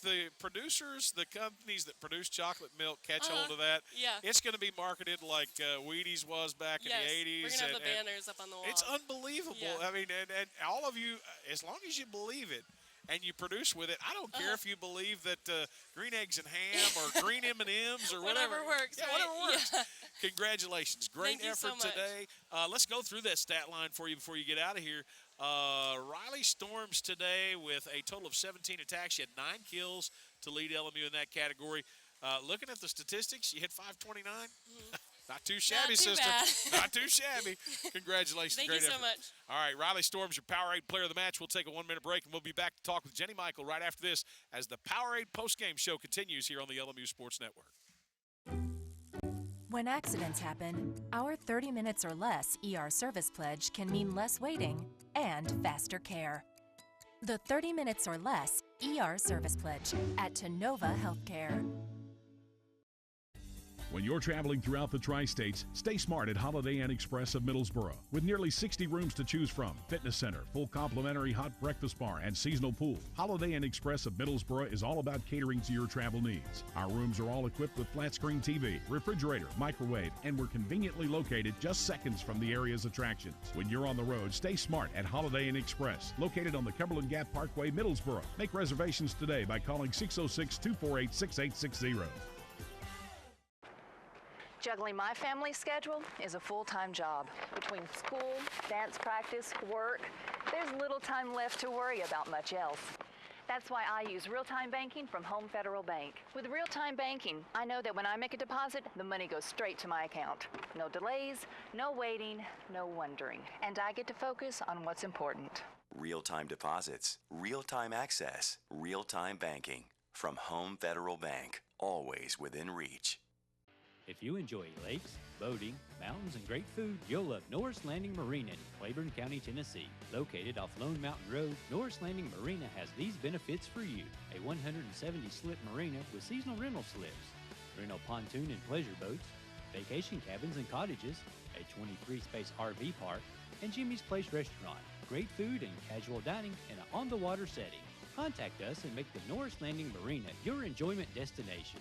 the producers, the companies that produce chocolate milk, catch hold of that, yeah, it's going to be marketed like Wheaties was back in the 80s. We're gonna have the banners up on the wall. It's unbelievable. Yeah. I mean, and all of you, as long as you believe it. And you produce with it. I don't care if you believe that green eggs and ham or green M&Ms or whatever works. Yeah, right? whatever works. Yeah. Congratulations. Great Thank you effort so much. today. Let's go through that stat line for you before you get out of here. Riley Storms today with a total of 17 attacks. She had 9 kills to lead LMU in that category. Looking at the statistics, she hit 529. Not too shabby, Not too sister. bad. Not too shabby. Congratulations. Thank Great you so effort. much. All right, Riley Storms, your Powerade player of the match. We'll take a 1-minute break, and we'll be back to talk with Jenny Michael right after this as the Powerade postgame show continues here on the LMU Sports Network. When accidents happen, our 30 minutes or less ER service pledge can mean less waiting and faster care. The 30 minutes or less ER service pledge at Tenova Healthcare. When you're traveling throughout the tri-states, stay smart at Holiday Inn Express of Middlesboro. With nearly 60 rooms to choose from, fitness center, full complimentary hot breakfast bar, and seasonal pool, Holiday Inn Express of Middlesboro is all about catering to your travel needs. Our rooms are all equipped with flat screen TV, refrigerator, microwave, and we're conveniently located just seconds from the area's attractions. When you're on the road, stay smart at Holiday Inn Express, located on the Cumberland Gap Parkway, Middlesboro. Make reservations today by calling 606-248-6860. Juggling my family schedule is a full-time job. Between school, dance practice, work, there's little time left to worry about much else. That's why I use real-time banking from Home Federal Bank. With real-time banking, I know that when I make a deposit, the money goes straight to my account. No delays, no waiting, no wondering. And I get to focus on what's important. Real-time deposits, real-time access, real-time banking. From Home Federal Bank, always within reach. If you enjoy lakes, boating, mountains, and great food, you'll love Norris Landing Marina in Claiborne County, Tennessee. Located off Lone Mountain Road, Norris Landing Marina has these benefits for you. A 170-slip marina with seasonal rental slips, rental pontoon and pleasure boats, vacation cabins and cottages, a 23-space RV park, and Jimmy's Place Restaurant. Great food and casual dining in an on-the-water setting. Contact us and make the Norris Landing Marina your enjoyment destination.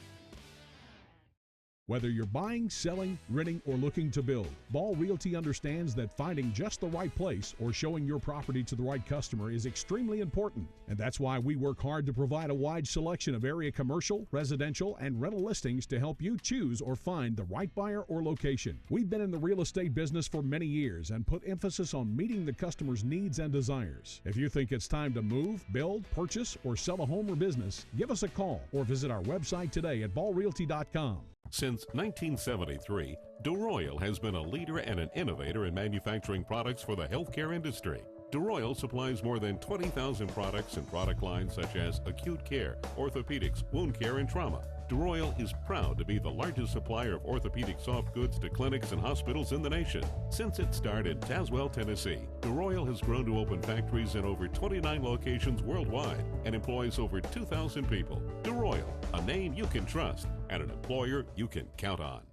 Whether you're buying, selling, renting, or looking to build, Ball Realty understands that finding just the right place or showing your property to the right customer is extremely important. And that's why we work hard to provide a wide selection of area commercial, residential, and rental listings to help you choose or find the right buyer or location. We've been in the real estate business for many years and put emphasis on meeting the customer's needs and desires. If you think it's time to move, build, purchase, or sell a home or business, give us a call or visit our website today at ballrealty.com. Since 1973, DeRoyal has been a leader and an innovator in manufacturing products for the healthcare industry. DeRoyal supplies more than 20,000 products and product lines such as acute care, orthopedics, wound care, and trauma. DeRoyal is proud to be the largest supplier of orthopedic soft goods to clinics and hospitals in the nation. Since its start in Tazewell, Tennessee, DeRoyal has grown to open factories in over 29 locations worldwide and employs over 2,000 people. DeRoyal, a name you can trust and an employer you can count on.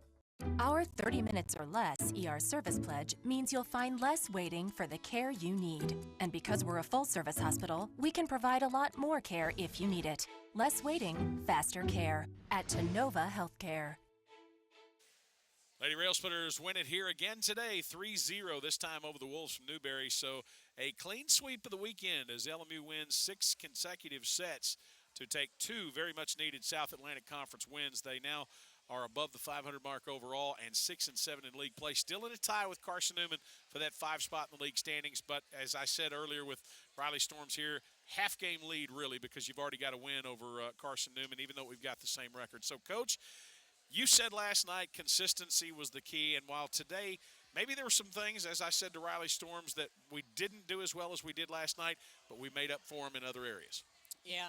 Our 30 minutes or less ER service pledge means you'll find less waiting for the care you need. And because we're a full-service hospital, we can provide a lot more care if you need it. Less waiting, faster care at Tenova Healthcare. Lady Railsplitters win it here again today, 3-0, this time over the Wolves from Newberry. So a clean sweep of the weekend as LMU wins 6 consecutive sets to take 2 very much needed South Atlantic Conference wins. They now are above the 500 mark overall and 6-7 in league play. Still in a tie with Carson Newman for that 5 spot in the league standings. But as I said earlier with Riley Storms here, half game lead really because you've already got a win over Carson Newman, even though we've got the same record. So, Coach, you said last night consistency was the key. And while today maybe there were some things, as I said to Riley Storms, that we didn't do as well as we did last night, but we made up for them in other areas. Yeah,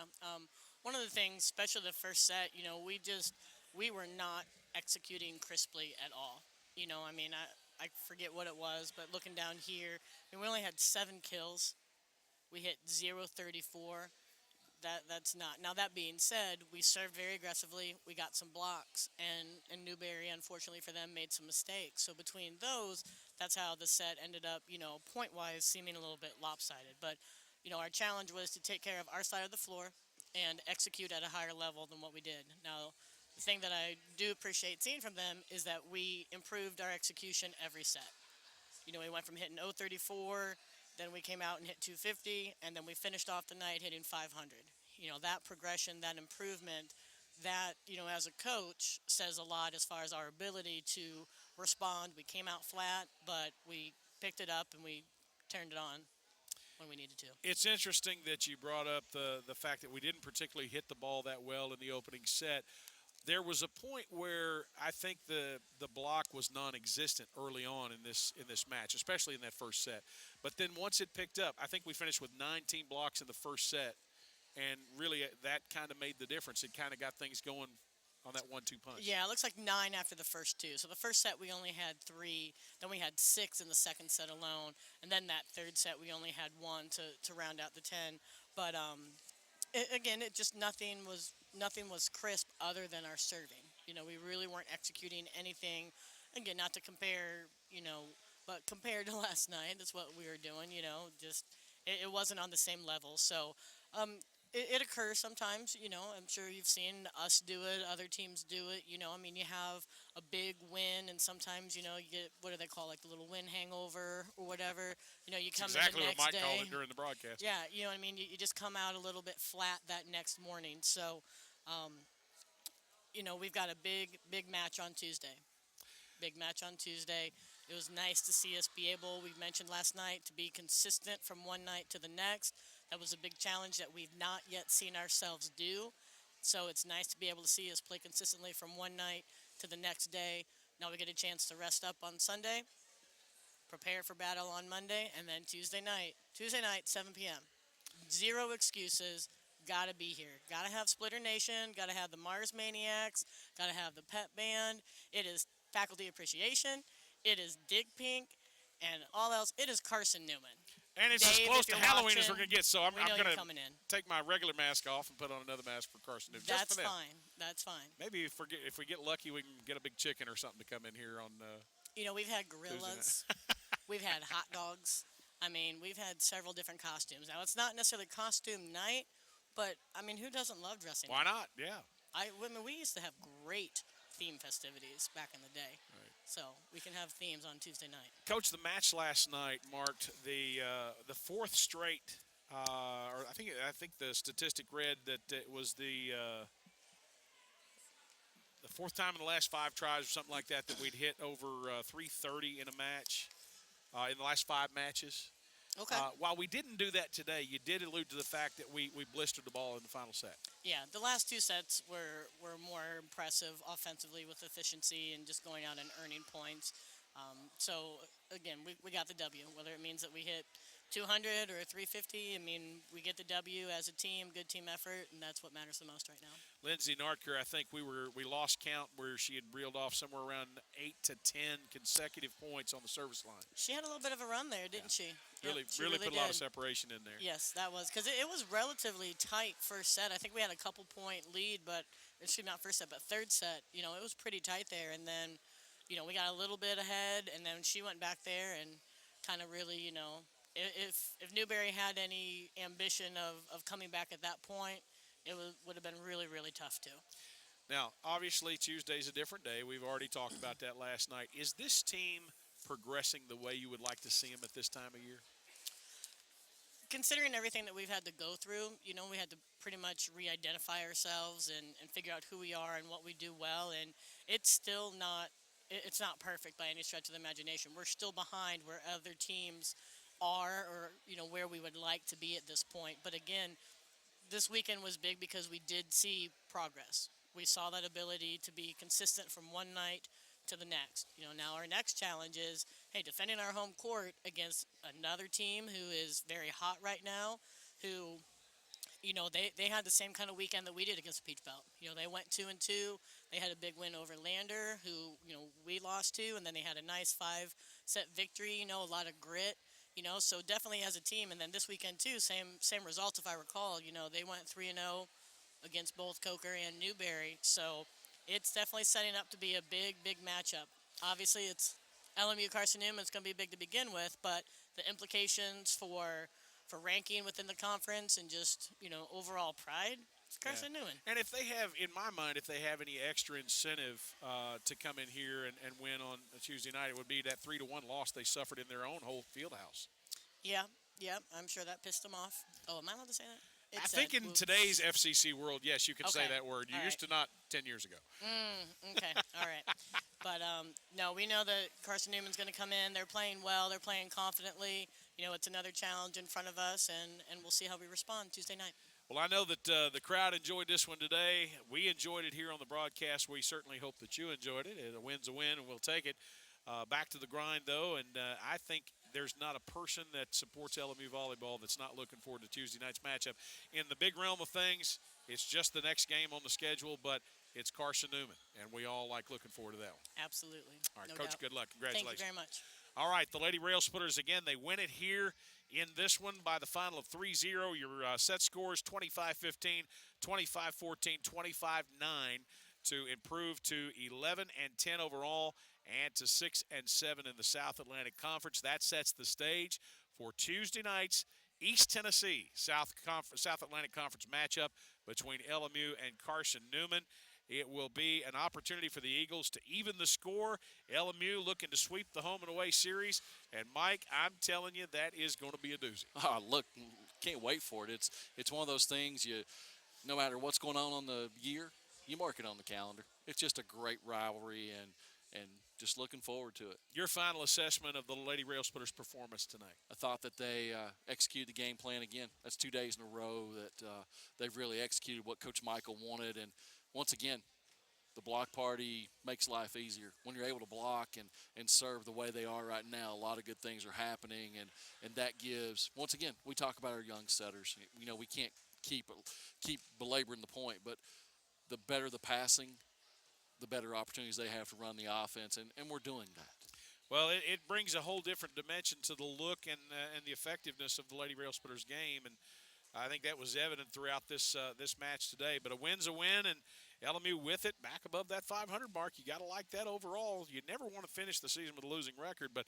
one of the things, especially the first set, you know, we were not executing crisply at all. You know, I mean, I forget what it was, but looking down here, I mean, we only had 7 kills. We hit 0-34. That's not. Now, that being said, we served very aggressively. We got some blocks, and Newberry, unfortunately for them, made some mistakes. So between those, that's how the set ended up, point-wise, seeming a little bit lopsided. But, our challenge was to take care of our side of the floor and execute at a higher level than what we did. Now, the thing that I do appreciate seeing from them is that we improved our execution every set. We went from hitting 034, then we came out and hit 250, and then we finished off the night hitting 500. That progression, that improvement, that, as a coach says a lot as far as our ability to respond. We came out flat, but we picked it up and we turned it on when we needed to. It's interesting that you brought up the fact that we didn't particularly hit the ball that well in the opening set. There was a point where I think the block was non-existent early on in this match, especially in that first set. But then once it picked up, I think we finished with 19 blocks in the first set, and really that kind of made the difference. It kind of got things going on that 1-2 punch. Yeah, it looks like 9 after the first 2. So the first set we only had 3, then we had 6 in the second set alone, and then that third set we only had 1 to round out the 10. But again, it just nothing was crisp other than our serving. We really weren't executing anything. Again, not to compare, but compared to last night, that's what we were doing. Just it wasn't on the same level. So it occurs sometimes. I'm sure you've seen us do it, other teams do it. You have a big win, and sometimes you get, what do they call, like the little win hangover or whatever. You come exactly in the next what Mike day. called it during the broadcast. Yeah, you know what I mean. You just come out a little bit flat that next morning. So, we've got a big match on Tuesday. Big match on Tuesday. It was nice to see us be able, we mentioned last night, to be consistent from one night to the next. That was a big challenge that we've not yet seen ourselves do. So it's nice to be able to see us play consistently from one night to the next day. Now we get a chance to rest up on Sunday, prepare for battle on Monday, and then Tuesday night, 7 p.m. Zero excuses. Got to be here. Got to have Splitter Nation. Got to have the Mars Maniacs. Got to have the Pep Band. It is Faculty Appreciation. It is Dig Pink. And all else, it is Carson Newman. And it's Dave, as close to Halloween as we're going to get, so I'm going going to take my regular mask off and put on another mask for Carson Newman. That's just for them. fine. That's fine. Maybe if we get lucky, we can get a big chicken or something to come in here on we've had gorillas. We've had hot dogs. We've had several different costumes. Now, it's not necessarily costume night, but, who doesn't love dressing Why up? not? Yeah. We used to have great theme festivities back in the day. Right. So we can have themes on Tuesday night. Coach, the match last night marked the fourth straight, or I think the statistic read that it was the fourth time in the last 5 tries or something like that we'd hit over 330 in a match in the last 5 matches. Okay. While we didn't do that today, you did allude to the fact that we blistered the ball in the final set. Yeah, the last 2 sets were more impressive offensively with efficiency and just going out and earning points. So, again, we got the W, whether it means that we hit 200 or 350. We get the W as a team, good team effort, and that's what matters the most right now. Lindsay Nartker, I think we lost count where she had reeled off somewhere around 8 to 10 consecutive points on the service line. She had a little bit of a run there, didn't she? Really put a lot of separation in there. Yes, that was, because it was relatively tight first set. I think we had a couple-point lead, but actually not first set, but third set. It was pretty tight there, and then, we got a little bit ahead, and then she went back there and kind of really, if Newberry had any ambition of coming back at that point, it would have been really, really tough too. Now, obviously, Tuesday's a different day. We've already talked about that last night. Is this team progressing the way you would like to see them at this time of year? Considering everything that we've had to go through, we had to pretty much re-identify ourselves and figure out who we are and what we do well, and it's still not perfect by any stretch of the imagination. We're still behind where other teams are, or where we would like to be at this point. But again, this weekend was big because we did see progress. We saw that ability to be consistent from one night to the next. Now our next challenge is, defending our home court against another team who is very hot right now, who, they had the same kind of weekend that we did against Peach Belt. They went 2-2. They had a big win over Lander, who, we lost to, and then they had a nice 5-set victory, a lot of grit. So definitely as a team. And then this weekend too, same results if I recall. They went 3-0 against both Coker and Newberry. So it's definitely setting up to be a big matchup. Obviously, it's LMU Carson Newman. It's going to be big to begin with, but the implications for ranking within the conference and just overall pride, it's Carson Newman. And if they have, in my mind, if they have any extra incentive to come in here and win on a Tuesday night, it would be that 3-1 loss they suffered in their own whole field house. Yeah, I'm sure that pissed them off. Oh, am I allowed to say that? I think in today's FCC world, yes, you can say that word. You used to not 10 years ago. Okay, all right. But, no, we know that Carson Newman's going to come in. They're playing well. They're playing confidently. It's another challenge in front of us, and we'll see how we respond Tuesday night. Well, I know that the crowd enjoyed this one today. We enjoyed it here on the broadcast. We certainly hope that you enjoyed it. A win's a win, and we'll take it. Back to the grind, though, and I think there's not a person that supports LMU volleyball that's not looking forward to Tuesday night's matchup. In the big realm of things, it's just the next game on the schedule, but it's Carson Newman, and we all like looking forward to that one. Absolutely. All right, no Coach, doubt. good luck. Congratulations. Thank you very much. All right, the Lady Rail Splitters, again, they win it here in this one by the final of 3-0. Your set scores 25-15, 25-14, 25-9 to improve to 11-10 overall and to 6-7 in the South Atlantic Conference. That sets the stage for Tuesday night's East Tennessee South Atlantic Conference matchup between LMU and Carson Newman. It will be an opportunity for the Eagles to even the score. LMU looking to sweep the home and away series. And, Mike, I'm telling you, that is going to be a doozy. Oh, look, can't wait for it. It's one of those things, no matter what's going on the year, you mark it on the calendar. It's just a great rivalry and just looking forward to it. Your final assessment of the Lady Rail Splitters' performance tonight? I thought that they executed the game plan again. That's 2 days in a row that they've really executed what Coach Michael wanted. And once again, the block party makes life easier. When you're able to block and serve the way they are right now, a lot of good things are happening. And that gives, once again, we talk about our young setters. We can't keep belaboring the point, but the better the passing, the better opportunities they have to run the offense, and we're doing that. Well, it brings a whole different dimension to the look and the effectiveness of the Lady Rail Splitters game, and I think that was evident throughout this match today. But a win's a win, and LMU with it back above that 500 mark. You got to like that overall. You never want to finish the season with a losing record, but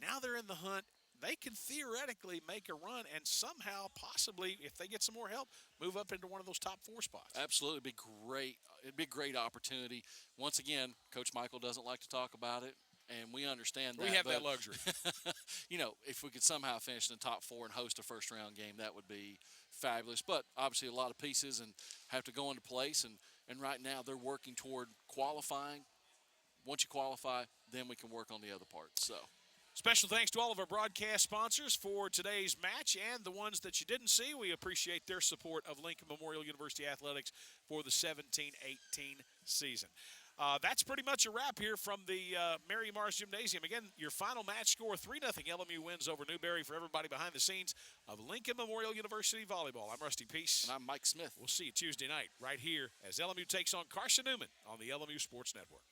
now they're in the hunt. They can theoretically make a run and somehow, possibly, if they get some more help, move up into one of those top 4 spots. Absolutely. It'd be great. It'd be a great opportunity. Once again, Coach Michael doesn't like to talk about it, and we understand that. We have that luxury. If we could somehow finish in the top 4 and host a first-round game, that would be fabulous. But obviously a lot of pieces and have to go into place, and right now they're working toward qualifying. Once you qualify, then we can work on the other parts. So. Special thanks to all of our broadcast sponsors for today's match and the ones that you didn't see. We appreciate their support of Lincoln Memorial University Athletics for the 17-18 season. That's pretty much a wrap here from the Mary Mars Gymnasium. Again, your final match score, 3-0 LMU wins over Newberry. For everybody behind the scenes of Lincoln Memorial University Volleyball, I'm Rusty Peace. And I'm Mike Smith. We'll see you Tuesday night right here as LMU takes on Carson Newman on the LMU Sports Network.